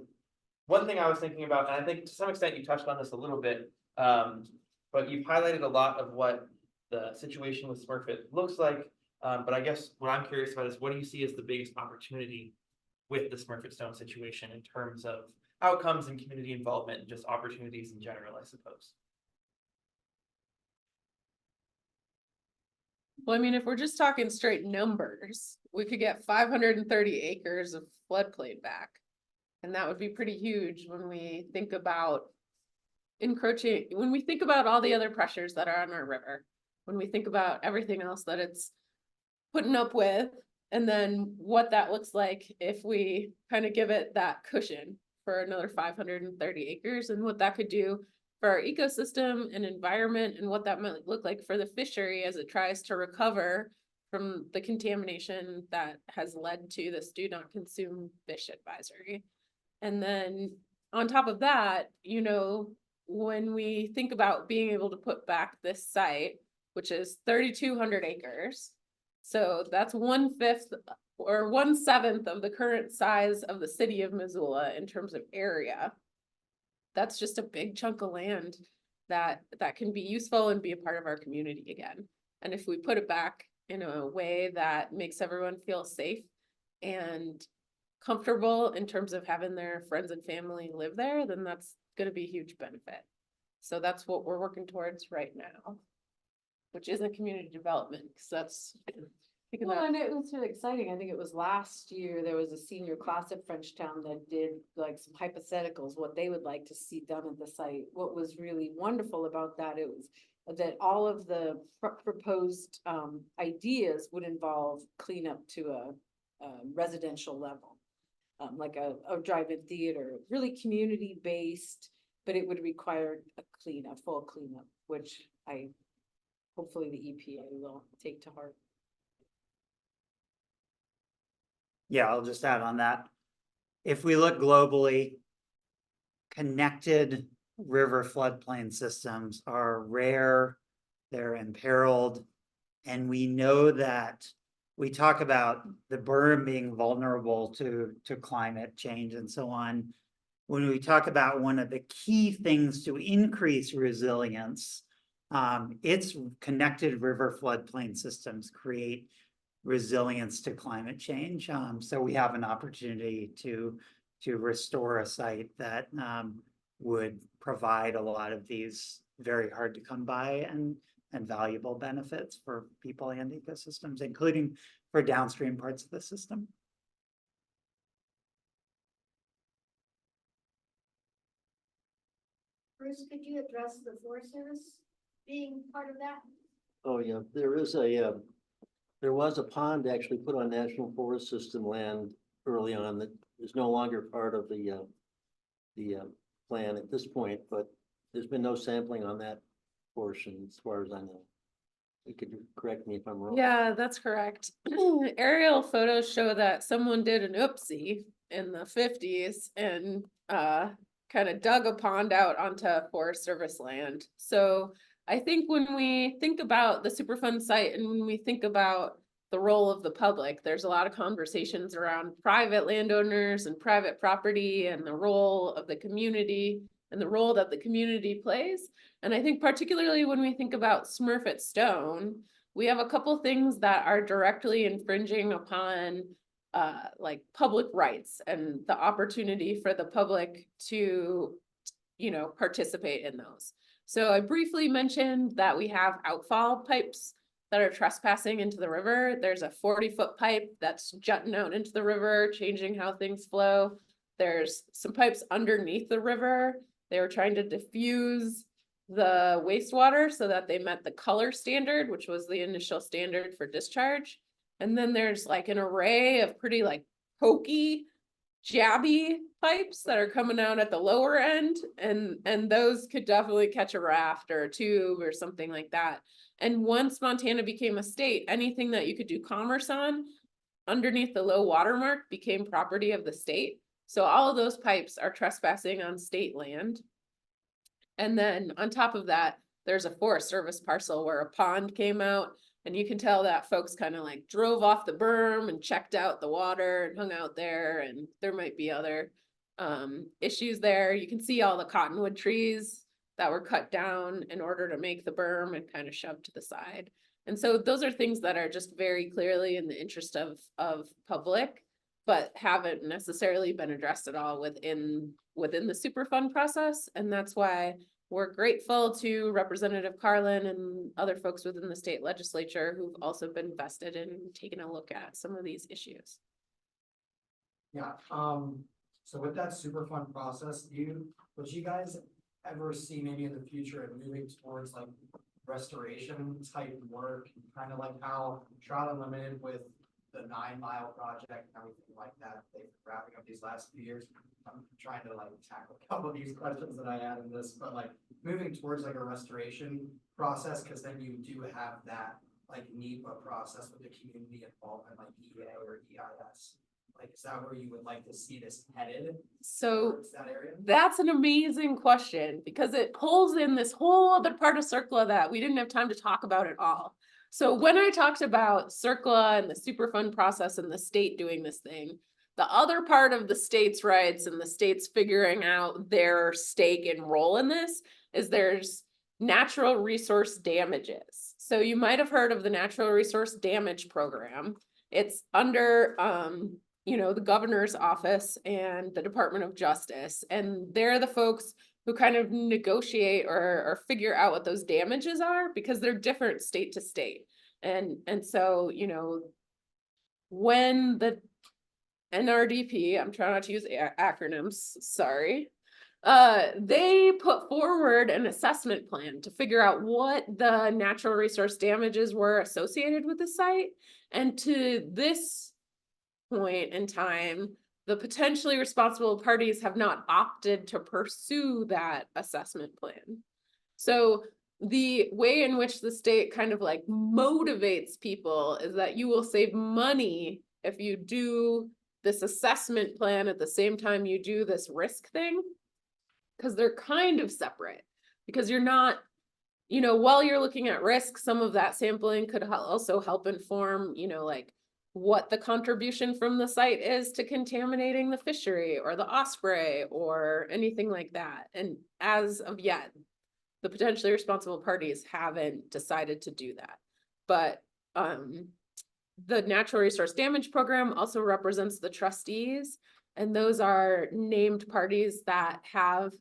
one thing I was thinking about, and I think to some extent you touched on this a little bit, but you've highlighted a lot of what the situation with Smurfit looks like. But I guess what I'm curious about is what do you see as the biggest opportunity with the Smurfit Stone situation in terms of outcomes and community involvement and just opportunities in general, I suppose? Well, I mean, if we're just talking straight numbers, we could get 530 acres of floodplain back. And that would be pretty huge when we think about encroaching, when we think about all the other pressures that are on our river, when we think about everything else that it's putting up with, and then what that looks like if we kind of give it that cushion for another 530 acres and what that could do for our ecosystem and environment and what that might look like for the fishery as it tries to recover from the contamination that has led to this do not consume fish advisory. And then on top of that, when we think about being able to put back this site, which is 3,200 acres, so that's 1/5 or 1/7 of the current size of the city of Missoula in terms of area. That's just a big chunk of land that can be useful and be a part of our community again. And if we put it back in a way that makes everyone feel safe and comfortable in terms of having their friends and family live there, then that's going to be a huge benefit. So that's what we're working towards right now, which isn't community development, because that's Well, and it was really exciting. I think it was last year, there was a senior class at Frenchtown that did like some hypotheticals, what they would like to see done at the site. What was really wonderful about that, it was that all of the proposed ideas would involve cleanup to a residential level. Like a drive-in theater, really community-based, but it would require a full cleanup, which hopefully the EPA will take to heart. Yeah, I'll just add on that. If we look globally, connected river floodplain systems are rare, they're imperiled, and we know that we talk about the berm being vulnerable to climate change and so on. When we talk about one of the key things to increase resilience Its connected river floodplain systems create resilience to climate change. So we have an opportunity to restore a site that would provide a lot of these very hard to come by and valuable benefits for people and ecosystems, including for downstream parts of the system. Bruce, could you address the Forest Service being part of that? Oh, yeah, there was a pond actually put on National Forest System land early on that is no longer part of the plan at this point, but there's been no sampling on that portion as far as I know. You could correct me if I'm wrong. Yeah, that's correct. Aerial photos show that someone did an oopsie in the 50s and kind of dug a pond out onto Forest Service land. So I think when we think about the Superfund site and when we think about the role of the public, there's a lot of conversations around private landowners and private property and the role of the community and the role that the community plays. And I think particularly when we think about Smurfit Stone, we have a couple things that are directly infringing upon like public rights and the opportunity for the public to, participate in those. So I briefly mentioned that we have outfall pipes that are trespassing into the river. There's a 40-foot pipe that's jutting out into the river, changing how things flow. There's some pipes underneath the river. They were trying to diffuse the wastewater so that they met the color standard, which was the initial standard for discharge. And then there's like an array of pretty like pokey, jabby pipes that are coming out at the lower end. And those could definitely catch a raft or a tube or something like that. And once Montana became a state, anything that you could do commerce on underneath the low water mark became property of the state. So all of those pipes are trespassing on state land. And then on top of that, there's a Forest Service parcel where a pond came out, and you can tell that folks kind of like drove off the berm and checked out the water and hung out there, and there might be other issues there. You can see all the cottonwood trees that were cut down in order to make the berm and kind of shoved to the side. And so those are things that are just very clearly in the interest of public, but haven't necessarily been addressed at all within the Superfund process. And that's why we're grateful to Representative Carlin and other folks within the state legislature who've also been vested in taking a look at some of these issues. Yeah, so with that Superfund process, would you guys ever see maybe in the future of moving towards like restoration type work, kind of like how Trout Unlimited with the 9 Mile project and everything like that, they've been wrapping up these last few years? I'm trying to like tackle a couple of these questions that I had in this, but like moving towards like a restoration process, because then you do have that like NEPA process with the community involvement, like EA or EIS. Like, is that where you would like to see this headed? So towards that area? that's an amazing question, because it pulls in this whole other part of CERCLA that we didn't have time to talk about at all. So when I talked about CERCLA and the Superfund process and the state doing this thing, the other part of the state's rights and the state's figuring out their stake and role in this is there's natural resource damages. So you might have heard of the Natural Resource Damage Program. It's under the governor's office and the Department of Justice, and they're the folks who kind of negotiate or figure out what those damages are, because they're different state to state. And so, when the NRDP, I'm trying not to use acronyms, sorry, they put forward an assessment plan to figure out what the natural resource damages were associated with the site. And to this point in time, the potentially responsible parties have not opted to pursue that assessment plan. So the way in which the state kind of like motivates people is that you will save money if you do this assessment plan at the same time you do this risk thing, because they're kind of separate. Because you're not, while you're looking at risk, some of that sampling could also help inform, like what the contribution from the site is to contaminating the fishery or the osprey or anything like that. And as of yet, the potentially responsible parties haven't decided to do that. But the natural resource damage program also represents the trustees, and those are named parties that have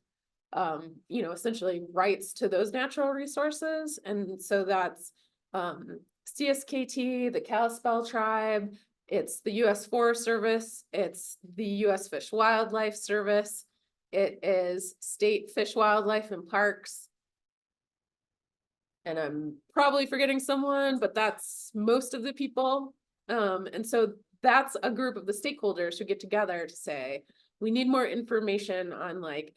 you know, essentially rights to those natural resources. And so that's CSKT, the Kalispel tribe, it's the US Forest Service, it's the US Fish Wildlife Service, it is State Fish, Wildlife and Parks. And I'm probably forgetting someone, but that's most of the people. And so that's a group of the stakeholders who get together to say, we need more information on like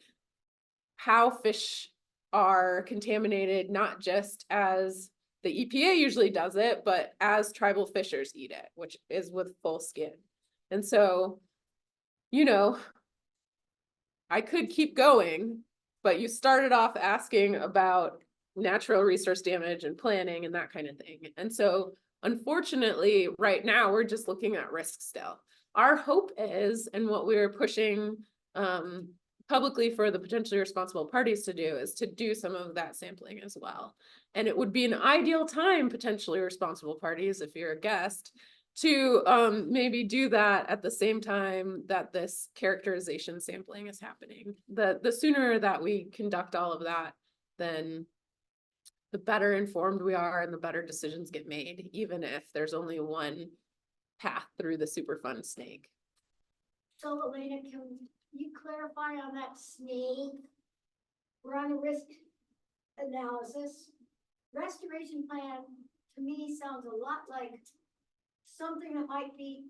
how fish are contaminated, not just as the EPA usually does it, but as tribal fishers eat it, which is with full skin. And so, you know, I could keep going, but you started off asking about natural resource damage and planning and that kind of thing. And so unfortunately, right now, we're just looking at risk still. Our hope is, and what we're pushing publicly for the potentially responsible parties to do, is to do some of that sampling as well. And it would be an ideal time, potentially responsible parties, if you're a guest, to maybe do that at the same time that this characterization sampling is happening. The sooner that we conduct all of that, then the better informed we are and the better decisions get made, even if there's only one path through the Superfund snake. So Elena, can you clarify on that snake? We're on a risk analysis. Restoration plan, to me, sounds a lot like something that might be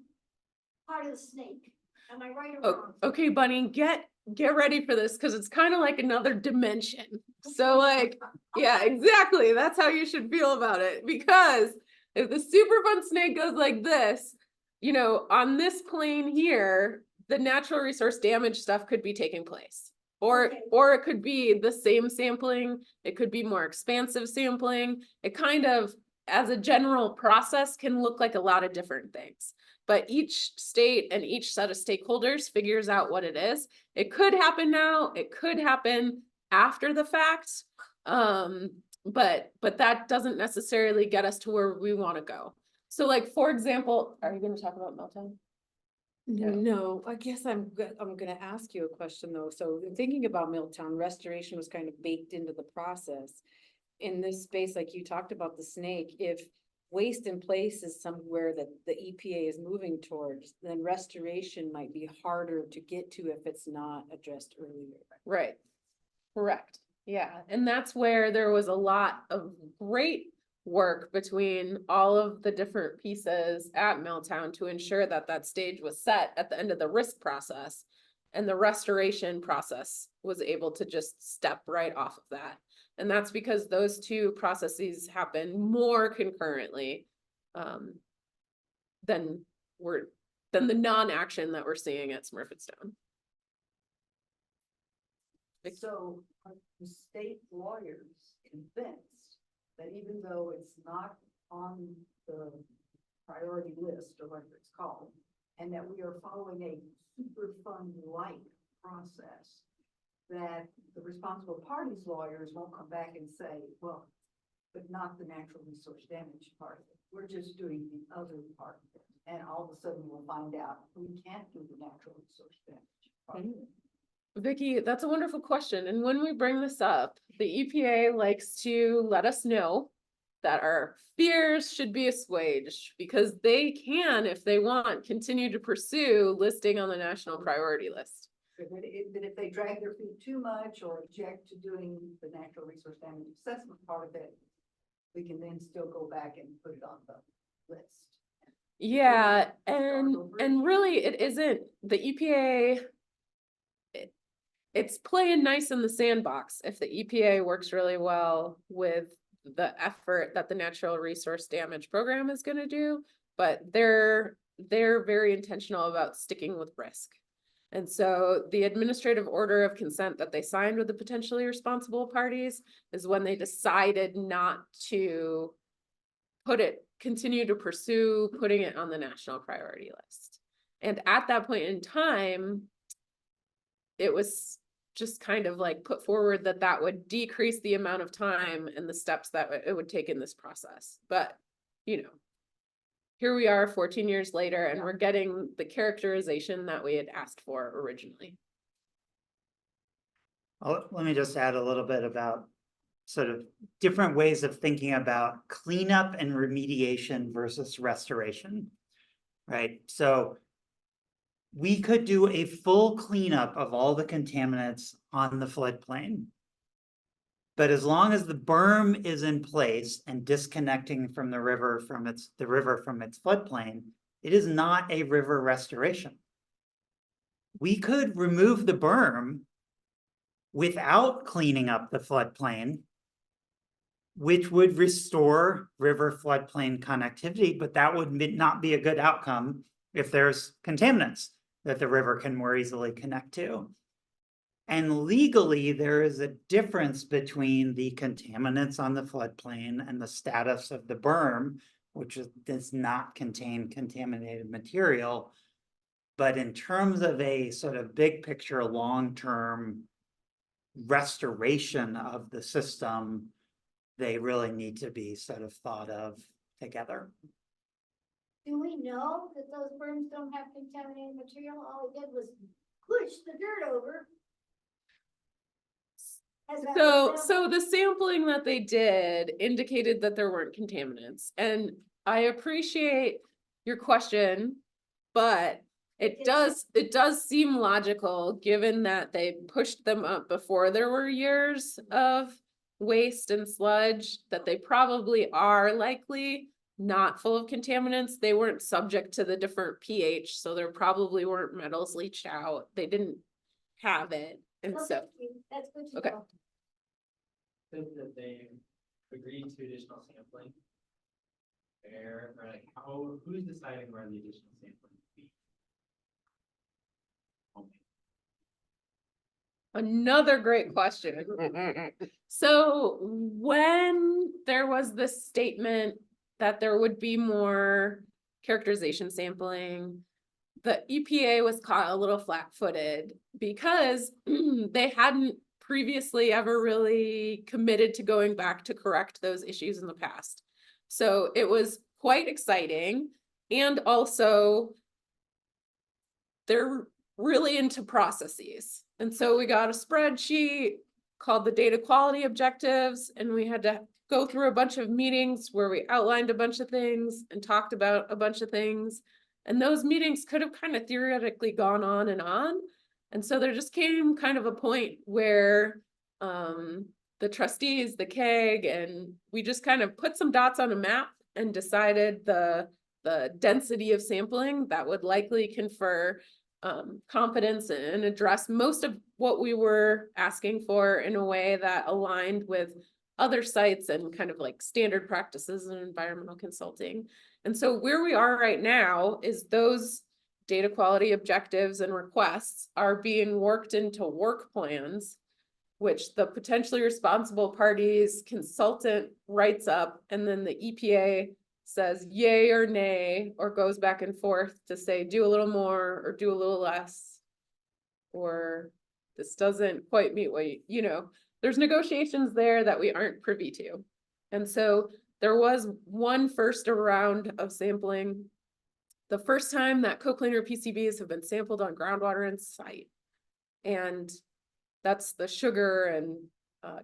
part of the snake. Am I right or wrong? Okay, Bunny, get ready for this, because it's kind of like another dimension. So like, yeah, exactly. That's how you should feel about it. Because if the Superfund snake goes like this, you know, on this plane here, the natural resource damage stuff could be taking place. Or it could be the same sampling. It could be more expansive sampling. It kind of, as a general process, can look like a lot of different things. But each state and each set of stakeholders figures out what it is. It could happen now. It could happen after the fact. But that doesn't necessarily get us to where we want to go. So like, for example, are you going to talk about Meltdown? Yeah. No, I guess I'm gonna ask you a question though. So in thinking about Milltown, restoration was kind of baked into the process. In this space, like you talked about the snake, if waste in place is somewhere that the EPA is moving towards, then restoration might be harder to get to if it's not addressed earlier. Right. Correct. Yeah. And that's where there was a lot of great work between all of the different pieces at Milltown to ensure that that stage was set at the end of the risk process, and the restoration process was able to just step right off of that. And that's because those two processes happen more concurrently than the non-action that we're seeing at Smurfit Stone. So are the state lawyers convinced that even though it's not on the priority list or whatever it's called, and that we are following a Superfund-like process, that the responsible parties lawyers won't come back and say, well, but not the natural resource damage part of it. We're just doing the other part of it. And all of a sudden we'll find out we can't do the natural resource damage part of it. Vicky, that's a wonderful question. And when we bring this up, the EPA likes to let us know that our fears should be assuaged, because they can, if they want, continue to pursue listing on the national priority list. But if they drag their feet too much or object to doing the natural resource damage assessment part of it, we can then still go back and put it on the list. Yeah, and really it isn't the EPA. It's playing nice in the sandbox if the EPA works really well with the effort that the natural resource damage program is going to do, but they're very intentional about sticking with risk. And so the administrative order of consent that they signed with the potentially responsible parties is when they decided not to continue to pursue putting it on the national priority list. And at that point in time, it was just kind of like put forward that that would decrease the amount of time and the steps that it would take in this process. But, you know, here we are 14 years later, and we're getting the characterization that we had asked for originally. Let me just add a little bit about sort of different ways of thinking about cleanup and remediation versus restoration, right? So we could do a full cleanup of all the contaminants on the floodplain. But as long as the berm is in place and disconnecting from the river from its floodplain, it is not a river restoration. We could remove the berm without cleaning up the floodplain, which would restore river floodplain connectivity, but that would not be a good outcome if there's contaminants that the river can more easily connect to. And legally, there is a difference between the contaminants on the floodplain and the status of the berm, which does not contain contaminated material. But in terms of a sort of big picture, long-term restoration of the system, they really need to be sort of thought of together. Do we know that those berms don't have contaminated material? All we did was push the dirt over. So the sampling that they did indicated that there weren't contaminants, and I appreciate your question, but it does seem logical given that they pushed them up before there were years of waste and sludge, that they probably are likely not full of contaminants. They weren't subject to the different pH, so there probably weren't metals leached out. They didn't have it. And Well, so, thank you. That's good to okay. know. Said that they agreed to additional sampling. Where, or like, who's deciding where the additional sampling will be? Another great question. So when there was this statement that there would be more characterization sampling, the EPA was caught a little flat-footed because they hadn't previously ever really committed to going back to correct those issues in the past. So it was quite exciting, and also they're really into processes. And so we got a spreadsheet called the data quality objectives, and we had to go through a bunch of meetings where we outlined a bunch of things and talked about a bunch of things. And those meetings could have kind of theoretically gone on and on. And so there just came kind of a point where the trustees, the CAG, and we just kind of put some dots on a map and decided the density of sampling that would likely confer competence and address most of what we were asking for in a way that aligned with other sites and kind of like standard practices in environmental consulting. And so where we are right now is those data quality objectives and requests are being worked into work plans, which the potentially responsible parties consultant writes up, and then the EPA says yay or nay, or goes back and forth to say, do a little more or do a little less, or this doesn't quite meet what you know, there's negotiations there that we aren't privy to. And so there was one first round of sampling. The first time that co-planar PCBs have been sampled on groundwater in site. And that's the sugar and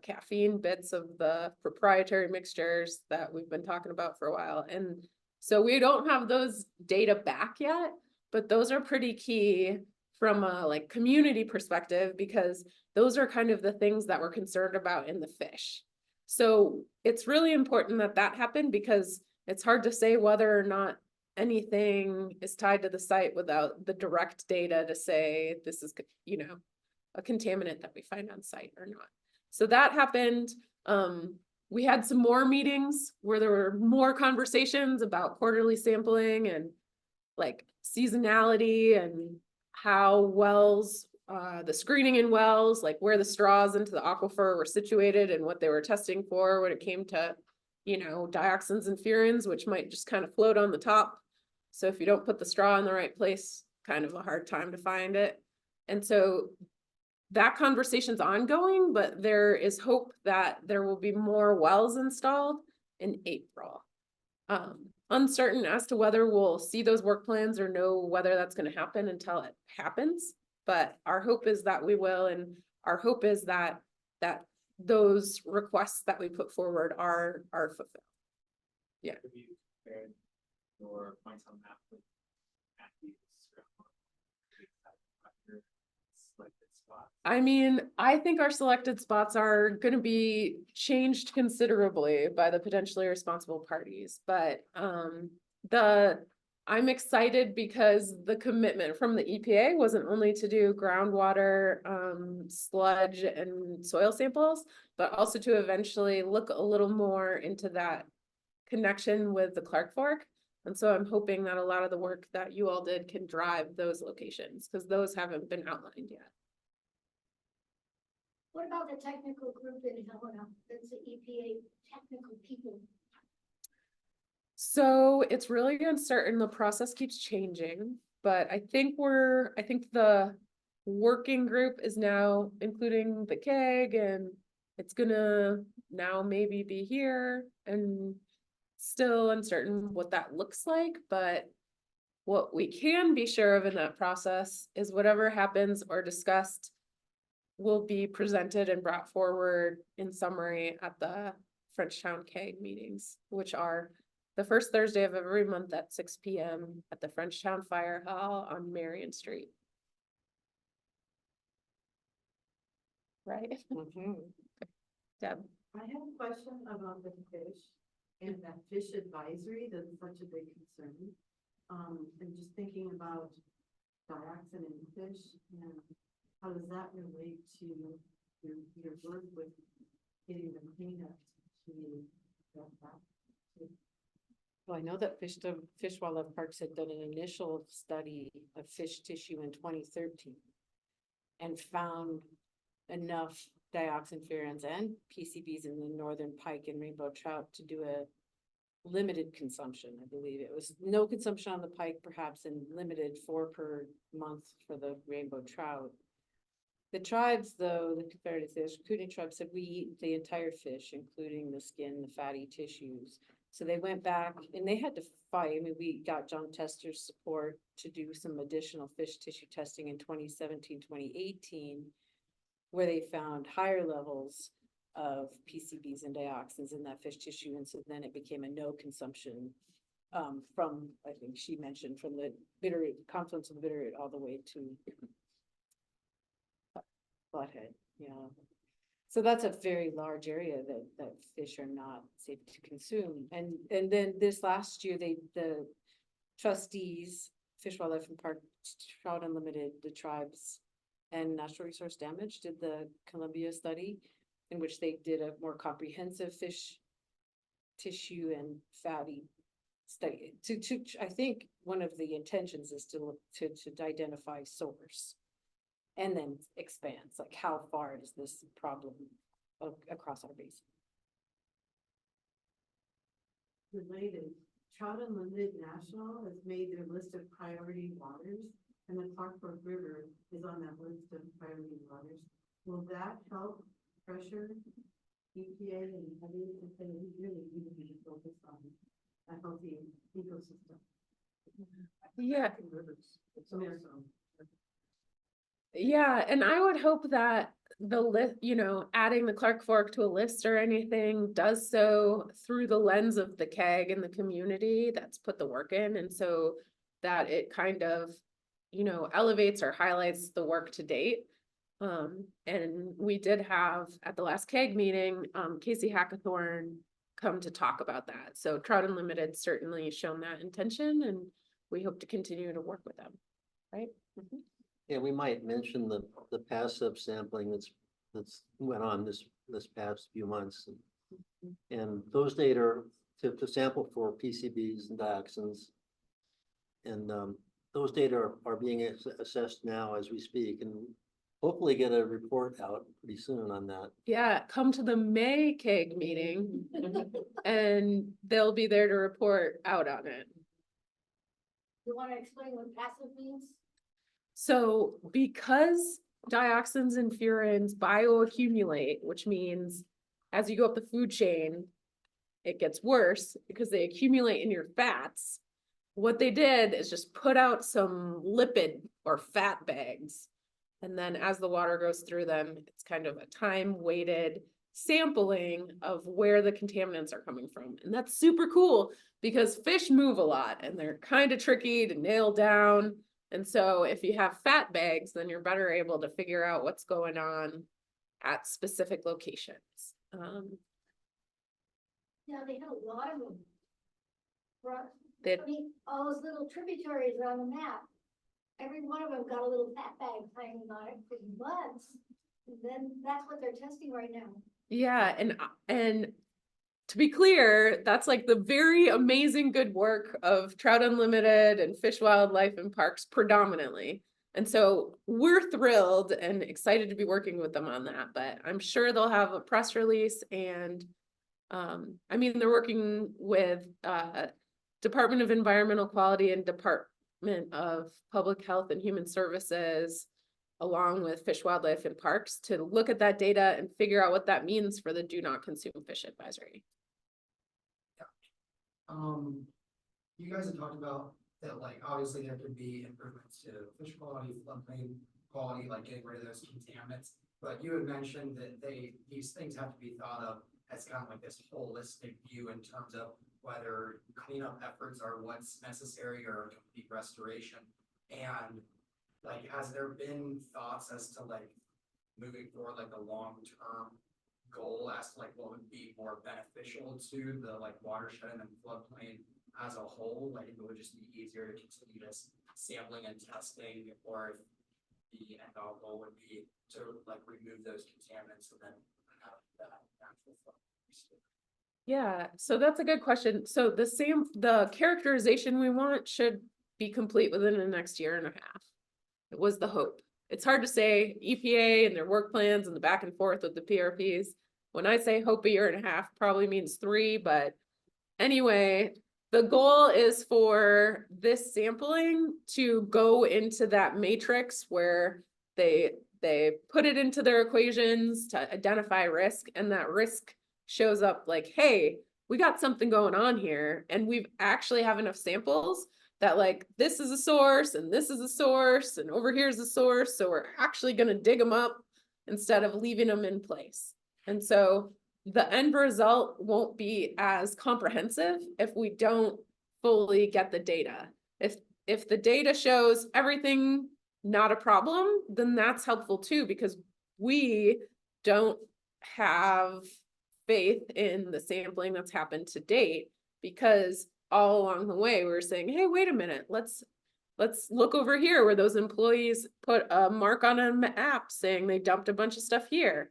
caffeine bits of the proprietary mixtures that we've been talking about for a while. And so we don't have those data back yet, but those are pretty key from a like community perspective, because those are kind of the things that we're concerned about in the fish. So it's really important that that happened, because it's hard to say whether or not anything is tied to the site without the direct data to say this is, you know, a contaminant that we find on site or not. So that happened. We had some more meetings where there were more conversations about quarterly sampling and like seasonality and how wells, the screening in wells, like where the straws into the aquifer were situated and what they were testing for when it came to, you know, dioxins and furans, which might just kind of float on the top. So if you don't put the straw in the right place, kind of a hard time to find it. And so that conversation's ongoing, but there is hope that there will be more wells installed in April. Uncertain as to whether we'll see those work plans or know whether that's gonna happen until it happens. But our hope is that we will, and our hope is that those requests that we put forward are fulfilled. Yeah. Have you compared your points on that with Matthew's selected spots? I mean, I think our selected spots are gonna be changed considerably by the potentially responsible parties, but I'm excited because the commitment from the EPA wasn't only to do groundwater, sludge and soil samples, but also to eventually look a little more into that connection with the Clark Fork. And so I'm hoping that a lot of the work that you all did can drive those locations, because those haven't been outlined yet. What about the technical group in Helena? That's the EPA technical people. So it's really uncertain. The process keeps changing, but I think the working group is now including the KEG, and it's gonna now maybe be here, and still uncertain what that looks like. But what we can be sure of in that process is whatever happens or discussed will be presented and brought forward in summary at the Frenchtown KEG meetings, which are the first Thursday of every month at 6 p.m. at the Frenchtown Fire Hall on Marion Street. Right? Deb? I have a question about the fish and that fish advisory, that's such a big concern. And just thinking about dioxin in fish and how does that relate to your work with getting the cleanup to that? Well, I know that Fish Wildlife Parks had done an initial study of fish tissue in 2013 and found enough dioxin ferrins and PCBs in the northern pike and rainbow trout to do a limited consumption. I believe it was no consumption on the pike, perhaps, and limited 4 per month for the rainbow trout. The tribes, though, the comparative fish, including tribes, said we eat the entire fish, including the skin, the fatty tissues. So they went back and they had to fight. I mean, we got John Tester's support to do some additional fish tissue testing in 2017, 2018, where they found higher levels of PCBs and dioxins in that fish tissue. And so then it became a no consumption from, I think she mentioned, from the Bitterroot, confluence of the Bitterroot all the way to Flathead, yeah. So that's a very large area that fish are not safe to consume. And then this last year, the trustees, Fish, Wildlife and Park, Trout Unlimited, the tribes, and Natural Resource Damage did the Columbia study, in which they did a more comprehensive fish tissue and fatty study. I think one of the intentions is to identify source. And then expands, like how far is this problem across our basin? Related, Trout Unlimited National has made their list of priority waters, and the Clark Fork River is on that list of priority waters. Will that help pressure EPA and others to say we really need to be focused on a healthy ecosystem? Yeah. Rivers. It's also. Yeah, and I would hope that the list, adding the Clark Fork to a list or anything does so through the lens of the KEG and the community that's put the work in. And so that it kind of, elevates or highlights the work to date. And we did have at the last KEG meeting, Casey Hackathorn come to talk about that. So Trout Unlimited certainly shown that intention, and we hope to continue to work with them, right? Mm-hmm. Yeah, we might mention the passive sampling that's went on this past few months. And those data are to sample for PCBs and dioxins. And those data are being assessed now as we speak, and hopefully get a report out pretty soon on that. Yeah, come to the May KEG meeting and they'll be there to report out on it. You want to explain what passive means? So because dioxins and furans bioaccumulate, which means as you go up the food chain, it gets worse because they accumulate in your fats. What they did is just put out some lipid or fat bags. And then as the water goes through them, it's kind of a time-weighted sampling of where the contaminants are coming from. And that's super cool because fish move a lot and they're kind of tricky to nail down. And so if you have fat bags, then you're better able to figure out what's going on at specific locations. Yeah, they had a lot of them. They- I mean, all those little tributaries are on the map. Every one of them got a little fat bag hanging on it for months. And then that's what they're testing right now. Yeah, and to be clear, that's like the very amazing good work of Trout Unlimited and Fish, Wildlife and Parks predominantly. And so we're thrilled and excited to be working with them on that, but I'm sure they'll have a press release and I mean, they're working with Department of Environmental Quality and Department of Public Health and Human Services, along with Fish, Wildlife and Parks, to look at that data and figure out what that means for the do not consume fish advisory. You guys have talked about that, like, obviously there could be improvements to fish quality, floodplain quality, like getting rid of those contaminants. But you had mentioned that these things have to be thought of as kind of like this holistic view in terms of whether cleanup efforts are what's necessary or complete restoration. And like, has there been thoughts as to like moving forward, like a long-term goal as to like what would be more beneficial to the like watershed and floodplain as a whole? Like, if it would just be easier to continue this sampling and testing, or if the end all goal would be to like remove those contaminants and then have that natural flow. Yeah, so that's a good question. So the characterization we want should be complete within the next year and a half. It was the hope. It's hard to say. EPA and their work plans and the back and forth with the PRPs. When I say hope a year and a half, probably means 3, but anyway, the goal is for this sampling to go into that matrix where they put it into their equations to identify risk, and that risk shows up like, hey, we got something going on here, and we've actually have enough samples that like this is a source and this is a source and over here's a source, so we're actually going to dig them up instead of leaving them in place. And so the end result won't be as comprehensive if we don't fully get the data. If the data shows everything not a problem, then that's helpful too, because we don't have faith in the sampling that's happened to date, because all along the way we were saying, hey, wait a minute, let's look over here where those employees put a mark on a map saying they dumped a bunch of stuff here.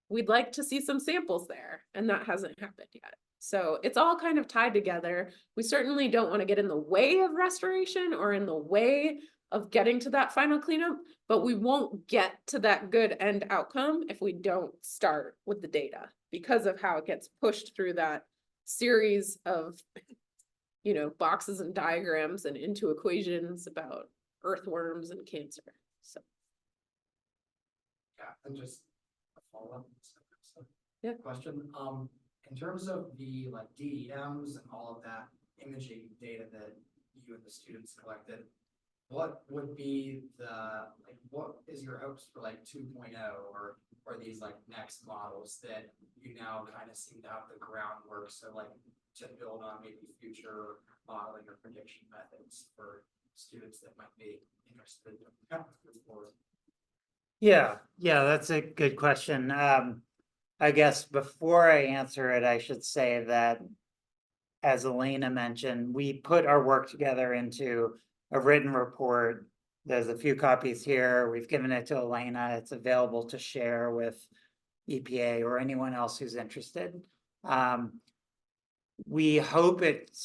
We'd like to see some samples there, and that hasn't happened yet. So it's all kind of tied together. We certainly don't want to get in the way of restoration or in the way of getting to that final cleanup, but we won't get to that good end outcome if we don't start with the data, because of how it gets pushed through that series of, you know, boxes and diagrams and into equations about earthworms and cancer. So Yeah, and just a follow-up. Yeah. Question, in terms of the like DEMs and all of that imaging data that you and the students collected, what would be what is your hopes for like 2.0 or these like next models that you now kind of seem to have the groundwork, so like to build on maybe future modeling or prediction methods for students that might be interested in moving forward? Yeah, that's a good question. I guess before I answer it, I should say that, as Elena mentioned, we put our work together into a written report. There's a few copies here. We've given it to Elena. It's available to share with EPA or anyone else who's interested. We hope it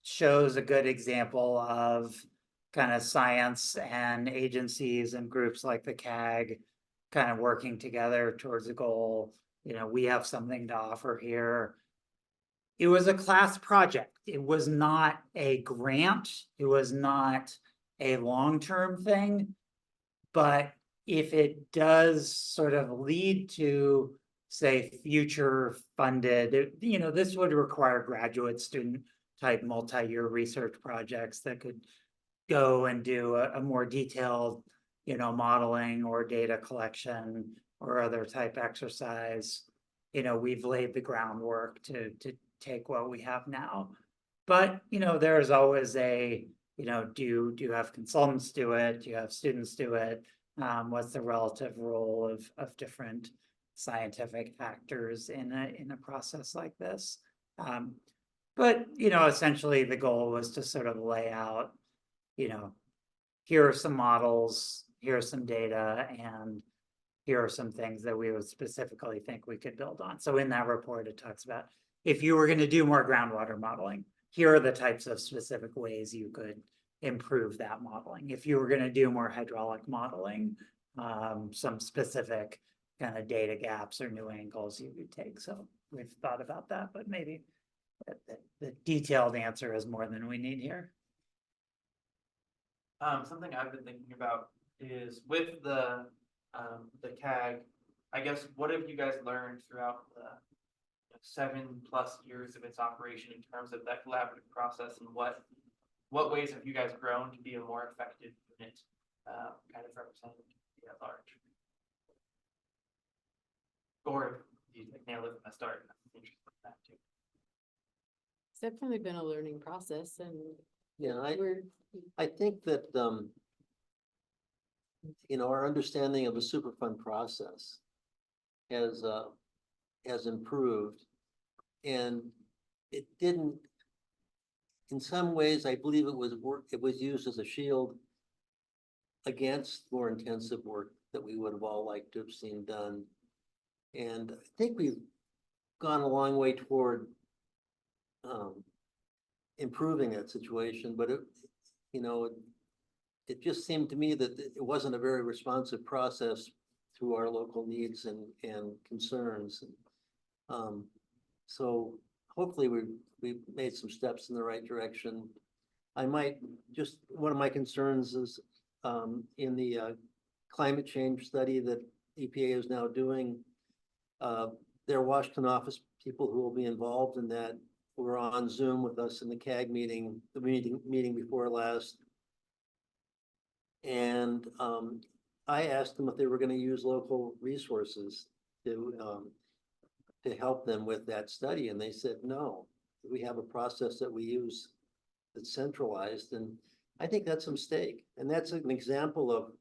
shows a good example of kind of science and agencies and groups like the CAG kind of working together towards a goal. You know, we have something to offer here. It was a class project. It was not a grant. It was not a long-term thing, but if it does sort of lead to, say, future funded, this would require graduate student type multi-year research projects that could go and do a more detailed, modeling or data collection or other type exercise. We've laid the groundwork to take what we have now. But, there's always do you have consultants do it? Do you have students do it? What's the relative role of different scientific actors in a process like this? But, essentially the goal was to sort of lay out, here are some models, here are some data, and here are some things that we would specifically think we could build on. So in that report, it talks about if you were going to do more groundwater modeling, here are the types of specific ways you could improve that modeling. If you were going to do more hydraulic modeling, some specific kind of data gaps or new angles you could take. So we've thought about that, but maybe the detailed answer is more than we need here. Something I've been thinking about is with the CAG, I guess, what have you guys learned throughout the 7+ years of its operation in terms of that collaborative process, and what ways have you guys grown to be a more effective unit, kind of representing at large? Or you nailed it from the start? I'm interested in that too. It's definitely been a learning process, and Yeah, we're, I think that, our understanding of the Superfund process has improved. And it didn't, in some ways, I believe it was used as a shield against more intensive work that we would have all liked to have seen done. And I think we've gone a long way toward improving that situation, but it just seemed to me that it wasn't a very responsive process to our local needs and concerns. So hopefully we've made some steps in the right direction. One of my concerns is in the climate change study that EPA is now doing, their Washington office people who will be involved in that were on Zoom with us in the CAG meeting, the meeting before last. And I asked them if they were going to use local resources to help them with that study, and they said no. We have a process that we use that's centralized, and I think that's a mistake. And that's an example of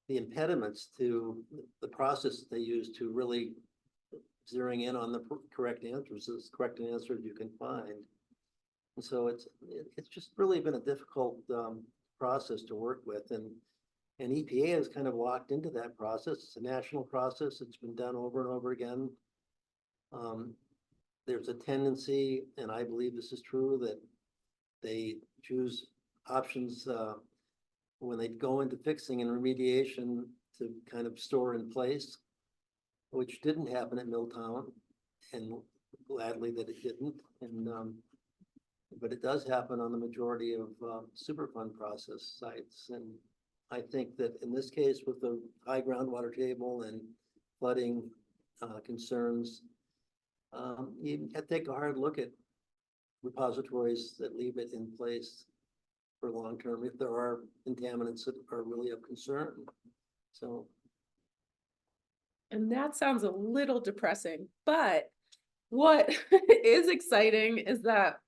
the impediments to the process that they use to really zeroing in on the correct answers, as correct answers you can find. And so it's just really been a difficult process to work with, and EPA has kind of locked into that process. It's a national process. It's been done over and over again. There's a tendency, and I believe this is true, that they choose options when they go into fixing and remediation to kind of store in place, which didn't happen at Milltown, and gladly that it didn't. And but it does happen on the majority of Superfund process sites. And I think that in this case, with the high groundwater table and flooding concerns, you have to take a hard look at repositories that leave it in place for long term if there are contaminants that are really of concern. So. And that sounds a little depressing, but what is exciting is that,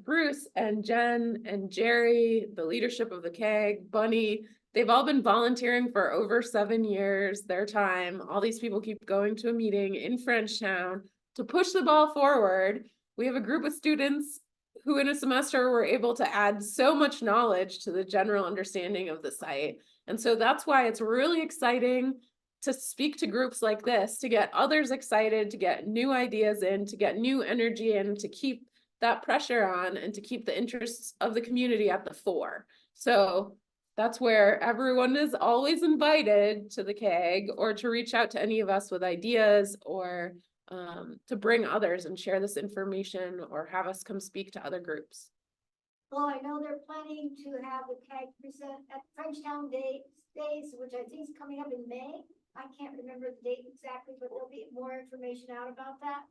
Bruce and Jen and Jerry, the leadership of the CAG, Bunny, they've all been volunteering for over 7 years, their time. All these people keep going to a meeting in Frenchtown to push the ball forward. We have a group of students who in a semester were able to add so much knowledge to the general understanding of the site. And so that's why it's really exciting to speak to groups like this, to get others excited, to get new ideas in, to get new energy in, to keep that pressure on, and to keep the interests of the community at the fore. So that's where everyone is always invited to the CAG, or to reach out to any of us with ideas, or to bring others and share this information, or have us come speak to other groups. Well, I know they're planning to have the CAG present at Frenchtown Days, which I think is coming up in May. I can't remember the date exactly, but there'll be more information out about that.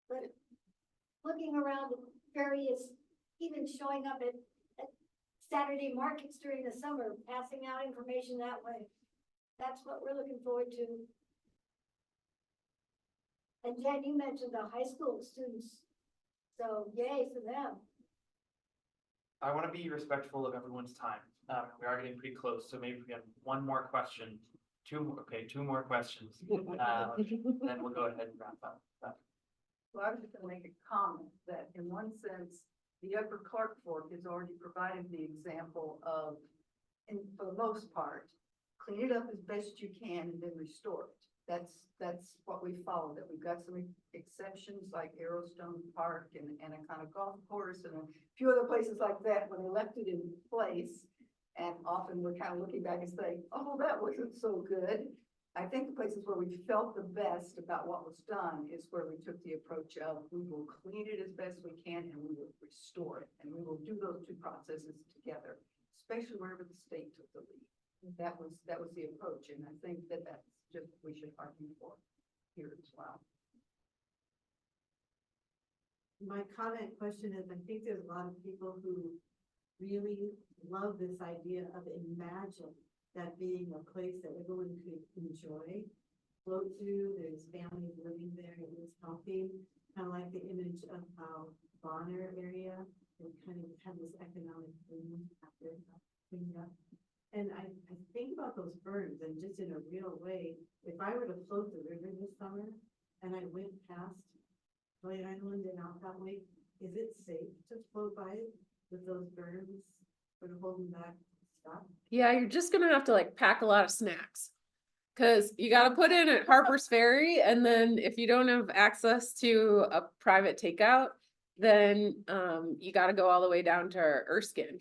But looking around the various, even showing up at Saturday markets during the summer, passing out information that way. That's what we're looking forward to. And Jen, you mentioned the high school students, so yay for them. I want to be respectful of everyone's time. We are getting pretty close, so maybe if we have one more question, two more questions. Then we'll go ahead and wrap up. Well, I was just gonna make a comment that in one sense, the Upper Clark Fork has already provided the example of, and for the most part, clean it up as best you can and then restore it. That's what we follow, that we've got some exceptions like Arrowstone Park and a kind of golf course and a few other places like that when they left it in place. And often we're kind of looking back and saying, oh, that wasn't so good. I think the places where we felt the best about what was done is where we took the approach of we will clean it as best we can and we will restore it. And we will do those two processes together, especially wherever the state took the lead. That was the approach. And I think that that's just we should argue for here as well. My comment question is, I think there's a lot of people who really love this idea of imagine that being a place that everyone could enjoy, float through, there's families living there, it was healthy, kind of like the image of how Bonner area, they kind of had this economic boom after cleaning up. And I think about those birds and just in a real way, if I were to float the river this summer and I went past White Island and out that way, is it safe to float by it with those birds sort of holding back stuff? Yeah, you're just gonna have to like pack a lot of snacks. Cause you gotta put in at Harper's Ferry, and then if you don't have access to a private takeout, then you gotta go all the way down to Erskine.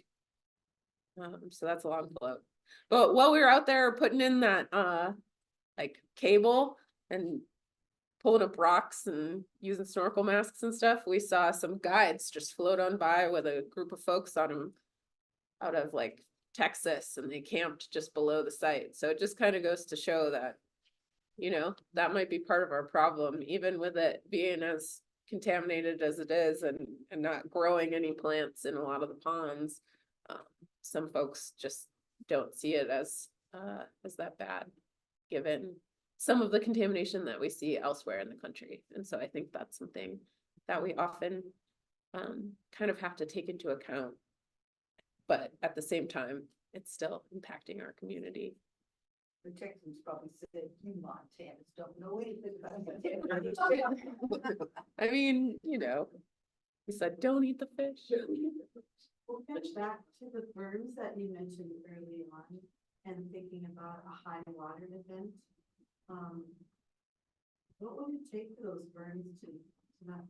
So that's a long float. But while we were out there putting in that like cable and pulling up rocks and using snorkel masks and stuff, we saw some guides just float on by with a group of folks on them out of like Texas, and they camped just below the site. So it just kind of goes to show that, you know, that might be part of our problem, even with it being as contaminated as it is and not growing any plants in a lot of the ponds. Some folks just don't see it as that bad, given some of the contamination that we see elsewhere in the country. And so I think that's something that we often kind of have to take into account. But at the same time, it's still impacting our community. The Texans probably said, you Montanans don't know anything about I mean, you know, we said, don't eat the fish. We'll get back to the berms that you mentioned early on and thinking about a high water event. What would it take for those berms to not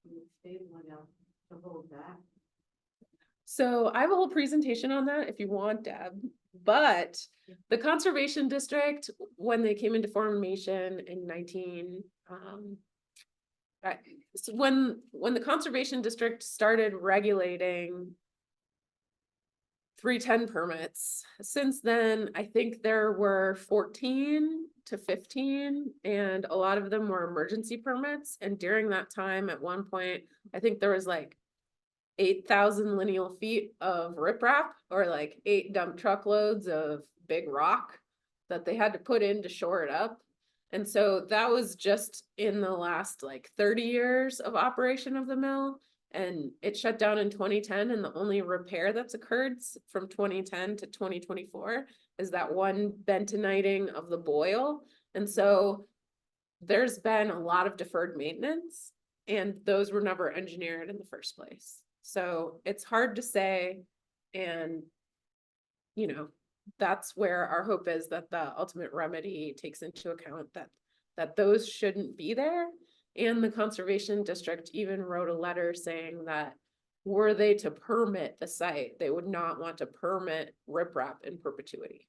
be stable enough to hold back? So I have a whole presentation on that if you want, Deb. But the Conservation District, when they came into formation in when the Conservation District started regulating 310 permits, since then, I think there were 14 to 15, and a lot of them were emergency permits. And during that time, at one point, I think there was like 8,000 lineal feet of riprap, or like 8 dump truckloads of big rock that they had to put in to shore it up. And so that was just in the last like 30 years of operation of the mill. And it shut down in 2010. And the only repair that's occurred from 2010 to 2024 is that one bentoniting of the boil. And so there's been a lot of deferred maintenance, and those were never engineered in the first place. So it's hard to say. And, you know, that's where our hope is that the ultimate remedy takes into account that those shouldn't be there. And the Conservation District even wrote a letter saying that were they to permit the site, they would not want to permit riprap in perpetuity.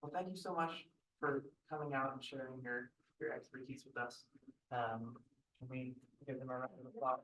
Well, thank you so much for coming out and sharing your expertise with us. Can we give them a round of applause?